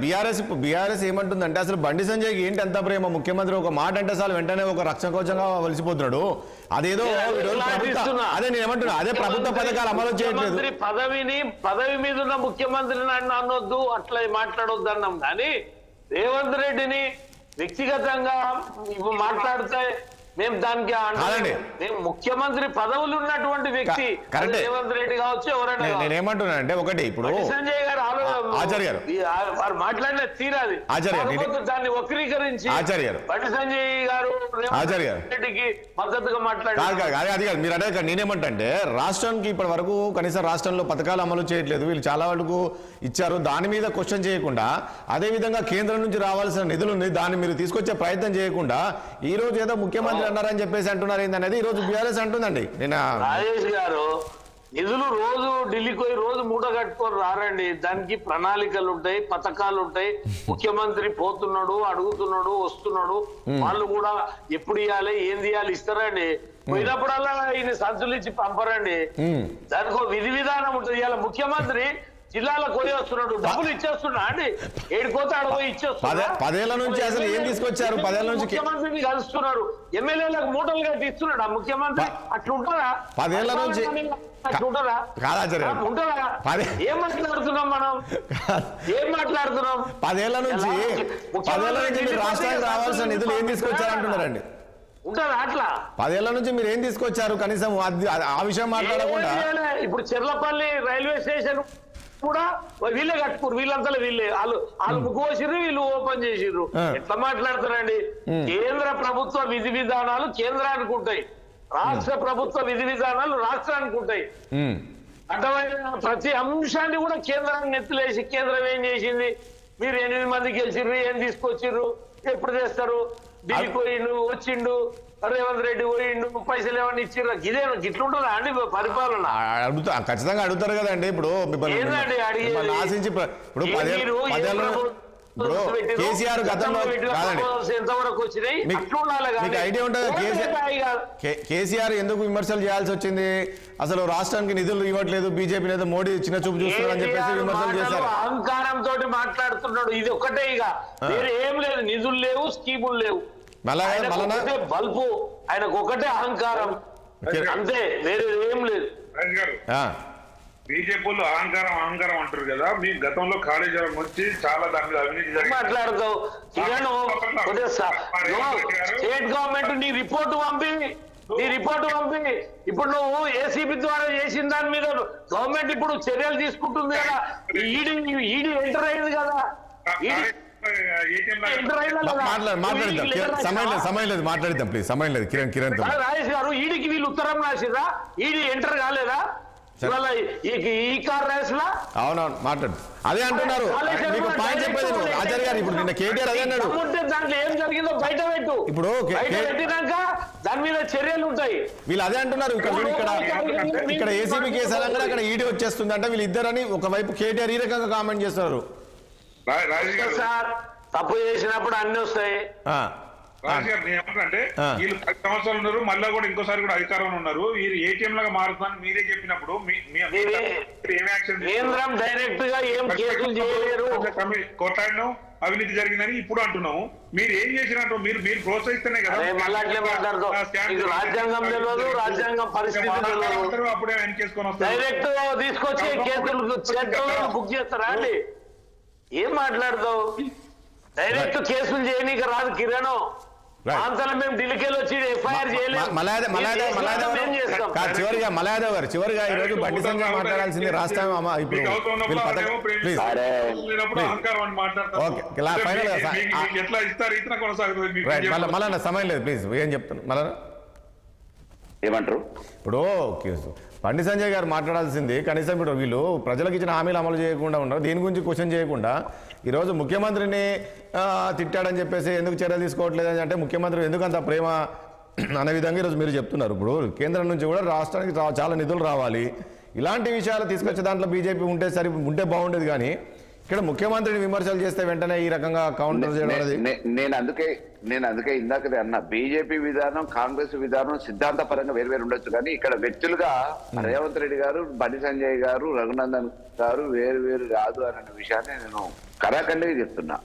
Speaker 1: బీఆర్ఎస్ ఏమంటుందంటే అసలు బండి సంజయ్కి ఏంటి అంత ప్రేమ? ముఖ్యమంత్రి ఒక మాట అంటే చాలు వెంటనే ఒక రక్షణ కోచంగా వలిసిపోతున్నాడు. అదేదో అదే నేను ఏమంటున్నా, అదే ప్రభుత్వ పథకాలు అమలు చేయట్లేదు.
Speaker 3: పదవి మీద ఉన్న ముఖ్యమంత్రిని అనొద్దు, అట్లా మాట్లాడొద్దు అన్నాం. కానీ రేవంత్ రెడ్డిని వ్యక్తిగతంగా మాట్లాడితే మేము దానికి మేము ముఖ్యమంత్రి పదవులు ఉన్నటువంటి వ్యక్తి రేవంత్ రెడ్డి కావచ్చు ఎవరైనా.
Speaker 1: నేనేమంటున్నానంటే ఒకటి ఇప్పుడు
Speaker 3: సంజయ్ గారు
Speaker 1: ఆచార్య గారు
Speaker 3: వారు మాట్లాడిన తీరాది దాన్ని వక్రీకరించి బండి సంజయ్ గారు
Speaker 1: ఆచార్య
Speaker 3: రెడ్డికి మద్దతుగా మాట్లాడారు.
Speaker 1: అది కాదు మీరు అంటే నేనేమంటే రాష్ట్రానికి ఇప్పటి వరకు కనీసం రాష్ట్రంలో పథకాలు అమలు చేయట్లేదు. వీళ్ళు చాలా వరకు ఇచ్చారు, దాని మీద క్వశ్చన్ చేయకుండా అదే విధంగా కేంద్రం నుంచి రావాల్సిన నిధులు ఉంది, దాన్ని మీరు తీసుకొచ్చే ప్రయత్నం చేయకుండా ఈ రోజు ఏదో ముఖ్యమంత్రి అన్నారని చెప్పేసి అంటున్నారు. ఏందనేది ఈ రోజు బీఆర్ఎస్ అంటుందండి. నేను
Speaker 3: రాజేష్ గారు నిధులు రోజు ఢిల్లీకి పోయి రోజు మూట కట్టుకొని రారండి. దానికి ప్రణాళికలు ఉంటాయి, పథకాలు ఉంటాయి. ముఖ్యమంత్రి పోతున్నాడు, అడుగుతున్నాడు, వస్తున్నాడు, వాళ్ళు కూడా ఎప్పుడు ఇవ్వాలి ఏంది ఇవ్వాలి ఇస్తారండి. పోయినప్పుడల్లా ఈయన సంచులు ఇచ్చి పంపరండి. దానికి విధి విధానం ఉంటుంది. ఇలా ముఖ్యమంత్రి జిల్లాలకు పోయి వస్తున్నాడు, డబ్బులు ఇచ్చేస్తున్నా అండి, ఏడుకోతే ఆడపోయి ఇచ్చేస్తున్నా.
Speaker 1: 10 ఏళ్ల నుంచి అసలు ఏం తీసుకొచ్చారు? 10 ఏళ్ల నుంచి
Speaker 3: ముఖ్యమంత్రిని కలుస్తున్నారు, ఎమ్మెల్యేలకు మూటలు కట్టి ఇస్తున్నాడు ఆ ముఖ్యమంత్రి. అట్లుంటారా?
Speaker 1: 10 ఏళ్ల నుంచి
Speaker 3: అట్లుంటారా?
Speaker 1: కాదాచార్య
Speaker 3: ఉంటారా? ఏం మాట్లాడుతున్నాం మనం? ఏం మాట్లాడుతున్నాం?
Speaker 1: 10 ఏళ్ల నుంచి మీరు రాష్ట్రానికి రావాల్సిన నిధులు ఏం తీసుకొచ్చారంటున్నారండి?
Speaker 3: ఉంటారా అట్లా?
Speaker 1: 10 ఏళ్ల నుంచి మీరు ఏం తీసుకొచ్చారు కనీసం ఆ విషయం మాట్లాడకుండా?
Speaker 3: ఇప్పుడు చెర్లపల్లి రైల్వే స్టేషన్ కూడా వీళ్ళే కట్టుకోరు, వీళ్ళంతా వీళ్ళే, వాళ్ళు ముగ్గుసిర్రు, వీళ్ళు ఓపెన్ చేసిర్రు. ఎట్లా మాట్లాడతారండి? కేంద్ర ప్రభుత్వ విధి విధానాలు కేంద్రానికి ఉంటాయి, రాష్ట్ర ప్రభుత్వ విధి విధానాలు రాష్ట్రానికి ఉంటాయి. అర్థమైన ప్రతి అంశాన్ని కూడా కేంద్రాన్ని నెత్తులేసి కేంద్రం ఏం చేసింది, మీరు 8 మంది గెలిచిర్రు, ఏం తీసుకొచ్చిర్రు, ఎప్పుడు చేస్తారు, ఢిల్లీ పోయిండు, వచ్చిండు, రేవంత్ రెడ్డి పోయిండు, పైసలు ఏమన్నా ఇచ్చిర్రు, ఇదే గిట్లుంటుందా అండి పరిపాలన?
Speaker 1: ఖచ్చితంగా అడుగుతారు కదండి. ఇప్పుడు ఆశించి ఇప్పుడు 10 ఏళ్ళ కేసీఆర్ గతంలో
Speaker 3: ఎంతవరకు వచ్చినాయి
Speaker 1: మీకు ఐడియా ఉంటుంది. కేసీఆర్ ఎందుకు విమర్శలు చేయాల్సి వచ్చింది? అసలు రాష్ట్రానికి నిధులు ఇవ్వట్లేదు, బీజేపీ లేదా మోడీ చిన్న చూపు చూస్తున్నారు అని చెప్పేసి విమర్శలు చేశారు.
Speaker 3: అహంకారంతో మాట్లాడుతున్నాడు. ఇది ఒక్కటే, ఇక వేరే ఏం లేదు, నిధులు లేవు, స్కీములు లేవు, బల్బు ఆయనకు ఒకటే అహంకారం అంతే, వేరే ఏం లేదు.
Speaker 2: బీజేపీలో అహంకారం అంటారు కదా, మీ గతంలో కాళేశ్వరం వచ్చి చాలా దాని మీద అవినీతి జరిగింది
Speaker 3: మాట్లాడతావు. స్టేట్ గవర్నమెంట్ నీ రిపోర్టు పంపి ఇప్పుడు నువ్వు ఏసీబీ ద్వారా చేసిన దాని మీద గవర్నమెంట్ ఇప్పుడు చర్యలు తీసుకుంటుంది కదా. ఈడీ ఎంటర్ అయింది కదా,
Speaker 1: సమయం లేదు, మాట్లాడిద్దాం ప్లీజ్, సమయం లేదు. కిరణ్
Speaker 3: రాజేష్ గారు, ఈడీకి వీళ్ళు ఉత్తరం రాసిరా, ఈడీ ఎంటర్ కాలేదా ఈ కార్ రేస్ లా?
Speaker 1: అవునవును, మాట్లాడు. అదే అంటున్నారు. మీకు పాయింట్ చెప్పేది ఆచార్య గారు. ఇప్పుడు నిన్న కేటీఆర్ అదే అన్నాడు,
Speaker 3: దాంట్లో ఏం జరిగిందో బయట పెట్టు, ఇప్పుడు పెట్టినాక దాని మీద చర్యలు ఉంటాయి.
Speaker 1: వీళ్ళు అదే అంటున్నారు. ఇక్కడ ఏసీబీ కేసు అనగా అక్కడ ఈడీ వచ్చేస్తుంది అంటే వీళ్ళు ఇద్దరని ఒకవైపు కేటీఆర్ ఈ రకంగా కామెంట్ చేస్తున్నారు.
Speaker 3: సార్, తప్పు చేసినప్పుడు అన్ని వస్తాయి.
Speaker 2: ఏమంటే వీళ్ళు 10 సంవత్సరాలు ఉన్నారు, మళ్ళా కూడా ఇంకోసారి కూడా అధికారంలో ఉన్నారు, వీరు ఏటీఎం లాగా మారుతారని మీరే చెప్పినప్పుడు
Speaker 3: కేంద్రం డైరెక్ట్ గా ఏం కేసులు చేయలేరు.
Speaker 2: కొట్లాడిను అవినీతి జరిగిందని ఇప్పుడు అంటున్నాము, మీరు ఏం చేసినట్టు మీరు ప్రోత్సహిస్తేనే కదా.
Speaker 3: మళ్ళీ అట్లే మాట్లాడుతూ రాజ్యాంగం తెలియదు, రాజ్యాంగం పరిస్థితి
Speaker 2: అప్పుడే వెనకేసుకొని వస్తారు,
Speaker 3: డైరెక్ట్ తీసుకొచ్చి కేసులు బుక్ చేస్తారా అండి? ఏం మాట్లాడతావు? డైరెక్ట్ కేసులు చేయనీకి రాదు కిరణ్. అంతలో మేము ఢిల్లీకి వచ్చి ఎఫ్ఐఆర్ చేయలేదు.
Speaker 1: చివరిగా మలయాదవ్ గారు, చివరిగా ఈ రోజు బండి సంజయ్ మాట్లాడాల్సింది రాష్ట్రం మళ్ళా సమయం లేదు ప్లీజ్. ఏం చెప్తాను మళ్ళా
Speaker 4: ఏమంటారు?
Speaker 1: ఇప్పుడు బండి సంజయ్ గారు మాట్లాడాల్సింది కనీసం ఇప్పుడు వీళ్ళు ప్రజలకు ఇచ్చిన హామీలు అమలు చేయకుండా ఉన్నారు, దీని గురించి క్వశ్చన్ చేయకుండా ఈరోజు ముఖ్యమంత్రిని తిట్టాడని చెప్పేసి ఎందుకు చర్యలు తీసుకోవట్లేదని అంటే ముఖ్యమంత్రి ఎందుకు అంత ప్రేమ అనే విధంగా ఈరోజు మీరు చెప్తున్నారు. ఇప్పుడు కేంద్రం నుంచి కూడా రాష్ట్రానికి చాలా నిధులు రావాలి, ఇలాంటి విషయాలు తీసుకొచ్చే దాంట్లో బీజేపీ ఉంటే బాగుండేది. కానీ ఇక్కడ ముఖ్యమంత్రిని విమర్శలు చేస్తే వెంటనే ఈ రకంగా కౌంటర్ చేయడం,
Speaker 4: నేను అందుకే ఇందాకనే అన్నా, బీజేపీ విధానం కాంగ్రెస్ విధానం సిద్ధాంతపరంగా వేరు ఉండొచ్చు, కానీ ఇక్కడ వ్యక్తులుగా రేవంత్ రెడ్డి గారు, బండి సంజయ్ గారు, రఘునందన్ గారు వేరు కాదు అనే విషయాన్ని నేను కరాఖండిగా చెప్తున్నా.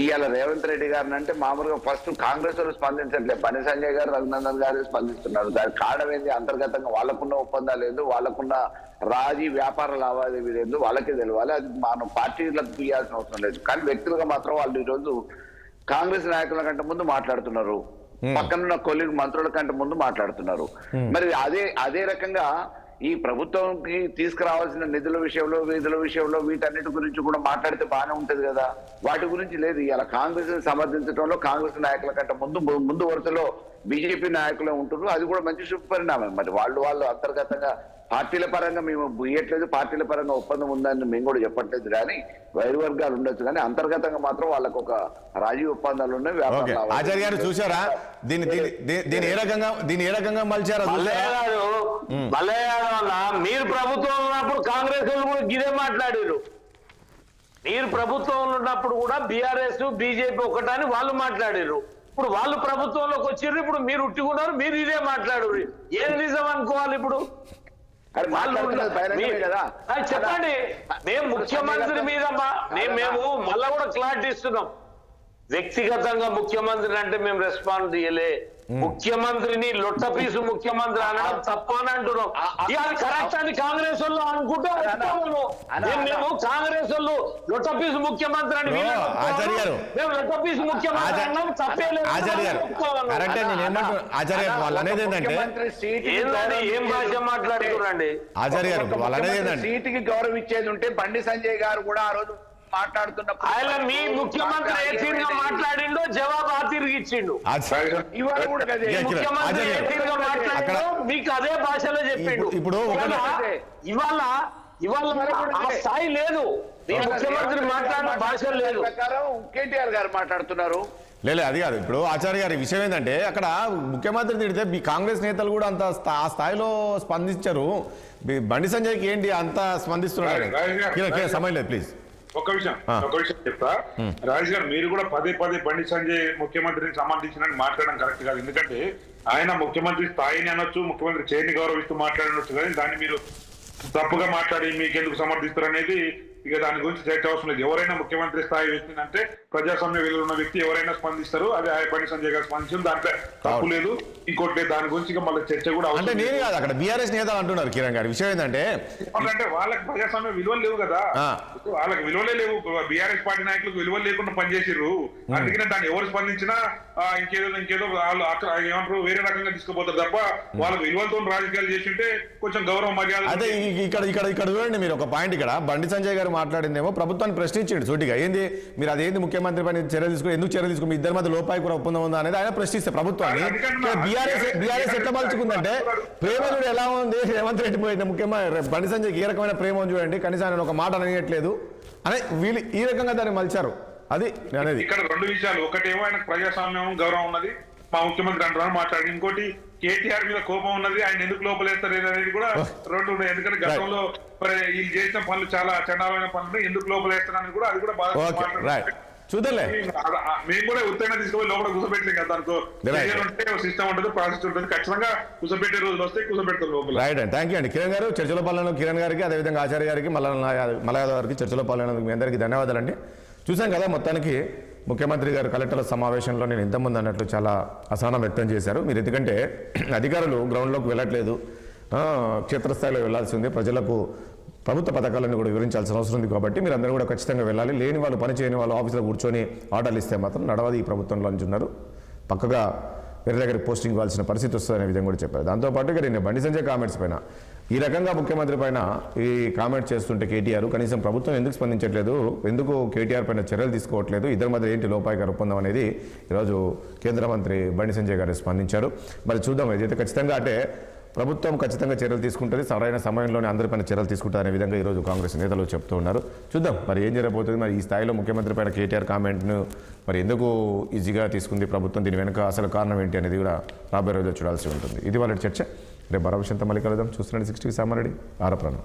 Speaker 4: ఇవాళ రేవంత్ రెడ్డి గారిని అంటే మామూలుగా ఫస్ట్ కాంగ్రెస్ వాళ్ళు స్పందించట్లేదు, బండి సంజయ్ గారు, రఘునందన్ గారు స్పందిస్తున్నారు. దానికి కారణం ఏంది? అంతర్గతంగా వాళ్ళకున్న ఒప్పందాలు ఏందో, వాళ్ళకున్న వ్యాపార లావాదేవీలు ఏందో వాళ్ళకే తెలియాలి. అది మనం పార్టీలకు తీయాల్సిన అవసరం లేదు. కానీ వ్యక్తులుగా మాత్రం వాళ్ళు ఈరోజు కాంగ్రెస్ నాయకుల కంటే ముందు మాట్లాడుతున్నారు, పక్కనున్న కొలీగ్ మంత్రుల కంటే ముందు మాట్లాడుతున్నారు. మరి అదే రకంగా ఈ ప్రభుత్వంకి తీసుకురావాల్సిన నిధుల విషయంలో వీటన్నిటి గురించి కూడా మాట్లాడితే బాగానే ఉంటది కదా. వాటి గురించి లేదు. ఇలా కాంగ్రెస్ ని సమర్థించడంలో కాంగ్రెస్ నాయకుల కంటే ముందు వరుసలో బీజేపీ నాయకులే ఉంటున్నారు. అది కూడా మంచి శుభపరిణామం. మరి వాళ్ళు అంతర్గతంగా పార్టీల పరంగా మేము ఇయ్యట్లేదు, పార్టీల పరంగా ఒప్పందం ఉందని మేము కూడా చెప్పట్లేదు, కానీ వైరు వర్గాలు ఉండొచ్చు, కానీ అంతర్గతంగా మాత్రం వాళ్ళకు ఒక రాజీ ఒప్పందాలు ఉన్నాయి.
Speaker 1: ఆచార్య గారు చూసారా దీని ఏ రకంగా మలిచారా?
Speaker 3: మీరు ప్రభుత్వం ఉన్నప్పుడు కాంగ్రెస్ వాళ్ళు కూడా గిదే మాట్లాడారు, మీరు ప్రభుత్వం ఉన్నప్పుడు కూడా బీఆర్ఎస్ బీజేపీ ఒకటని వాళ్ళు మాట్లాడారు. ఇప్పుడు వాళ్ళు ప్రభుత్వంలోకి వచ్చారు, ఇప్పుడు మీరు ఉట్టుకున్నారు, మీరు ఇదే మాట్లాడు. ఏం నిజం అనుకోవాలి ఇప్పుడు? చెప్పండి. మేము ముఖ్యమంత్రి మీద మేము మళ్ళా కూడా క్లారిటీ ఇస్తున్నాం. వ్యక్తిగతంగా ముఖ్యమంత్రిని అంటే మేము రెస్పాన్స్ ఇయ్యలే. ముఖ్యమంత్రిని లొట్టపీసు ముఖ్యమంత్రి అనడం తప్ప అని అంటున్నాం. ఇవాళ కరెక్ట్ అని కాంగ్రెస్ వాళ్ళు అనుకుంటే మేము కాంగ్రెస్ వాళ్ళు లొట్టపీసు ముఖ్యమంత్రి అని మేము లొట్టపీసు ముఖ్యమంత్రి అన్నాం, తప్పేలేదు. ఏం భాష మాట్లాడుతున్నారండి
Speaker 4: ఆచార్య గారు? సీటుకి గౌరవం ఇచ్చేది ఉంటే బండి సంజయ్ గారు కూడా ఆ రోజు మాట్లాడుతున్నప్పుడు
Speaker 3: ఆయన మీ ముఖ్యమంత్రి ఏ తీరుగా మాట్లాడిండో జవాబు ఆ తిరిగి ఇచ్చిండు.
Speaker 4: ఇవాళ కూడా
Speaker 3: ముఖ్యమంత్రి ఏ తీరుగా మాట్లాడిండో మీకు అదే భాషలో చెప్పిండు.
Speaker 1: ఇప్పుడు
Speaker 3: ఇవాళ ఆ స్థాయి లేదు. మీ ముఖ్యమంత్రి మాట్లాడిన భాష లేదు.
Speaker 4: ప్రకారం కేటీఆర్ గారు మాట్లాడుతున్నారు.
Speaker 1: లేదు, అది కాదు. ఇప్పుడు ఆచార్య గారి విషయం ఏంటంటే అక్కడ ముఖ్యమంత్రి తిడితే కాంగ్రెస్ నేతలు కూడా అంత ఆ స్థాయిలో స్పందించారు. బండి సంజయ్కి ఏంటి అంత స్పందిస్తున్నారు? సమయం లేదు, ప్లీజ్.
Speaker 2: ఒక విషయం చెప్తా. రాజేష్ గారు, మీరు కూడా పదే బండి సంజయ్ ముఖ్యమంత్రిని సంబంధించిన మాట్లాడడం కరెక్ట్ కాదు. ఎందుకంటే ఆయన ముఖ్యమంత్రి స్థాయిని అనొచ్చు, ముఖ్యమంత్రి చేతిని గౌరవిస్తూ మాట్లాడవచ్చు, కానీ దాన్ని మీరు తప్పుగా మాట్లాడి మీకెందుకు సమర్థిస్తారు అనేది ఇక దాని గురించి చర్చ అవసరం లేదు. ఎవరైనా ముఖ్యమంత్రి స్థాయి వ్యక్తిని అంటే ప్రజాస్వామ్య విలువలు ఉన్న వ్యక్తి ఎవరైనా స్పందిస్తారు. అదే బండి సంజయ్ గారు స్పందించారు, దాంట్లో తప్పు లేదు. ఇంకోటి లేదు, దాని గురించి ఇక మళ్ళీ చర్చ కూడా
Speaker 1: అంటే నేను కాదు, అక్కడ బీఆర్ఎస్ నేతలు అంటున్నారు. కిరణ్ గారి విషయం ఏంటంటే
Speaker 2: వాళ్ళకి ప్రజాస్వామ్య విలువలు లేవు కదా, వాళ్ళకి విలువలే లేవు. బీఆర్ఎస్ పార్టీ నాయకులకు విలువలు లేకుండా పనిచేసారు. అందుకనే దాన్ని ఎవరు స్పందించినా ఇంకేదో వాళ్ళు ఏమంటారు వేరే రకంగా తీసుకుపోతారు తప్ప వాళ్ళకి విలువలతో రాజకీయాలు చేసింటే కొంచెం గౌరవ మర్యాద.
Speaker 1: అదే ఇక్కడ చూడండి, మీరు ఒక పాయింట్ ఇక్కడ బండి సంజయ్ గారు మాట్లాడిందేమో ప్రభుత్వాన్ని ప్రశ్నించాడు సూటిగా. ఏంది మీరు అదేంది ముఖ్యమంత్రి పైన చర్యలు తీసుకుని ఎందుకు చర్యలు తీసుకుని ఇద్దరి మధ్య లోపాయికూర ఒప్పందం ఉందా అనేది ఆయన ప్రశ్నిస్తే ప్రభుత్వాన్ని బీఆర్ఎస్ ఎట్లా మలుచుకుందంటే ప్రేమ చూడు ఎలా ఉంది. రేవంత్ రెడ్డి పోయిన ముఖ్యమంత్రి బండి సంజయ్కి ఏ రకమైన ప్రేమ చూడండి, కనీసం ఆయన ఒక మాట అనేయట్లేదు అని వీళ్ళు ఈ రకంగా దాన్ని మలిచారు. అది అనేది
Speaker 2: ఇక్కడ రెండు విషయాలు. ఒకటేమో ఆయన ప్రజాస్వామ్యం గౌరవం ఉన్నది, మా ముఖ్యమంత్రి అంటున్నారు మాట్లాడి. ఇంకోటి కేటీఆర్ మీద కోపం ఉన్నది, ఆయన ఎందుకు లోపలేస్తారు అనేది కూడా రెండు ఉన్నాయి. ఎందుకంటే గతంలో వీళ్ళు చేసిన పనులు చాలా చండాలమైన పనులు, ఎందుకు లోపలేస్తారని కూడా అది కూడా బాగా
Speaker 1: చూద్దాంలే.
Speaker 2: మేము కూడా ఉత్తైనా తీసుకుపోయి లోపల కూర్చోబెట్టలేం కదా. దానికి సిస్టమ్ ఉంటుంది, ప్రాసెస్ ఉంటుంది. ఖచ్చితంగా కూర్చోబెట్టే రోజులు వస్తే కూర్చోబెడతారు లోపల.
Speaker 1: రైట్ అండి, థ్యాంక్ యూ అండి కిరణ్ గారు. చర్చలో పాల్గొన్న కిరణ్ గారికి, అదేవిధంగా ఆచార్య గారికి, మలయాదవ్ గారికి చర్చలో పాల్గొన్నందుకు మీ అందరికీ ధన్యవాదాలండి. చూసాం కదా, మొత్తానికి ముఖ్యమంత్రి గారు కలెక్టర్ల సమావేశంలో నేను ఇంతకుముందు అన్నట్లు చాలా అసహనం వ్యక్తం చేశారు. మీరు ఎందుకంటే అధికారులు గ్రౌండ్లోకి వెళ్ళట్లేదు, క్షేత్రస్థాయిలో వెళ్లాల్సి ఉంది, ప్రజలకు ప్రభుత్వ పథకాలను కూడా వివరించాల్సిన అవసరం ఉంది. కాబట్టి మీరు అందరూ కూడా ఖచ్చితంగా వెళ్ళాలి. లేని వాళ్ళు, పని చేయని వాళ్ళు ఆఫీసులో కూర్చొని ఆర్డర్లు ఇస్తే మాత్రం నడవది ఈ ప్రభుత్వంలో అంటున్నారు. పక్కగా వేరే దగ్గరికి పోస్టింగ్ ఇవ్వాల్సిన పరిస్థితి వస్తుందనే విధంగా కూడా చెప్పారు. దాంతోపాటుగా నేను బండి సంజయ్ కామెంట్స్ పైన ఈ రకంగా ముఖ్యమంత్రి పైన ఈ కామెంట్ చేస్తుంటే కేటీఆర్ కనీసం ప్రభుత్వం ఎందుకు స్పందించట్లేదు, ఎందుకు కేటీఆర్ పైన చర్యలు తీసుకోవట్లేదు, ఇద్దరి మధ్య ఏంటి లోపాయికార ఒప్పందం అనేది ఈరోజు కేంద్ర మంత్రి బండి సంజయ్ గారు స్పందించారు. మరి చూద్దాం, ఏదైతే ఖచ్చితంగా అంటే ప్రభుత్వం ఖచ్చితంగా చర్యలు తీసుకుంటుంది, సరైన సమయంలోనే అందరిపైన చర్యలు తీసుకుంటారు అనే విధంగా ఈరోజు కాంగ్రెస్ నేతలు చెప్తూ ఉన్నారు. చూద్దాం మరి ఏం జరగబోతుంది. మరి ఈ స్థాయిలో ముఖ్యమంత్రి పైన కేటీఆర్ కామెంట్ను మరి ఎందుకు ఈజీగా తీసుకుంది ప్రభుత్వం, దీని వెనుక అసలు కారణం ఏంటి అనేది కూడా రాబోయే రోజుల్లో చూడాల్సి ఉంటుంది. ఇది వాళ్ళ చర్చ. రేపు మరో విషయంతో మళ్ళీ కలుద్దాం. చూస్తున్నాడు 60 సామారెడ్డి ఆరప్రాణం.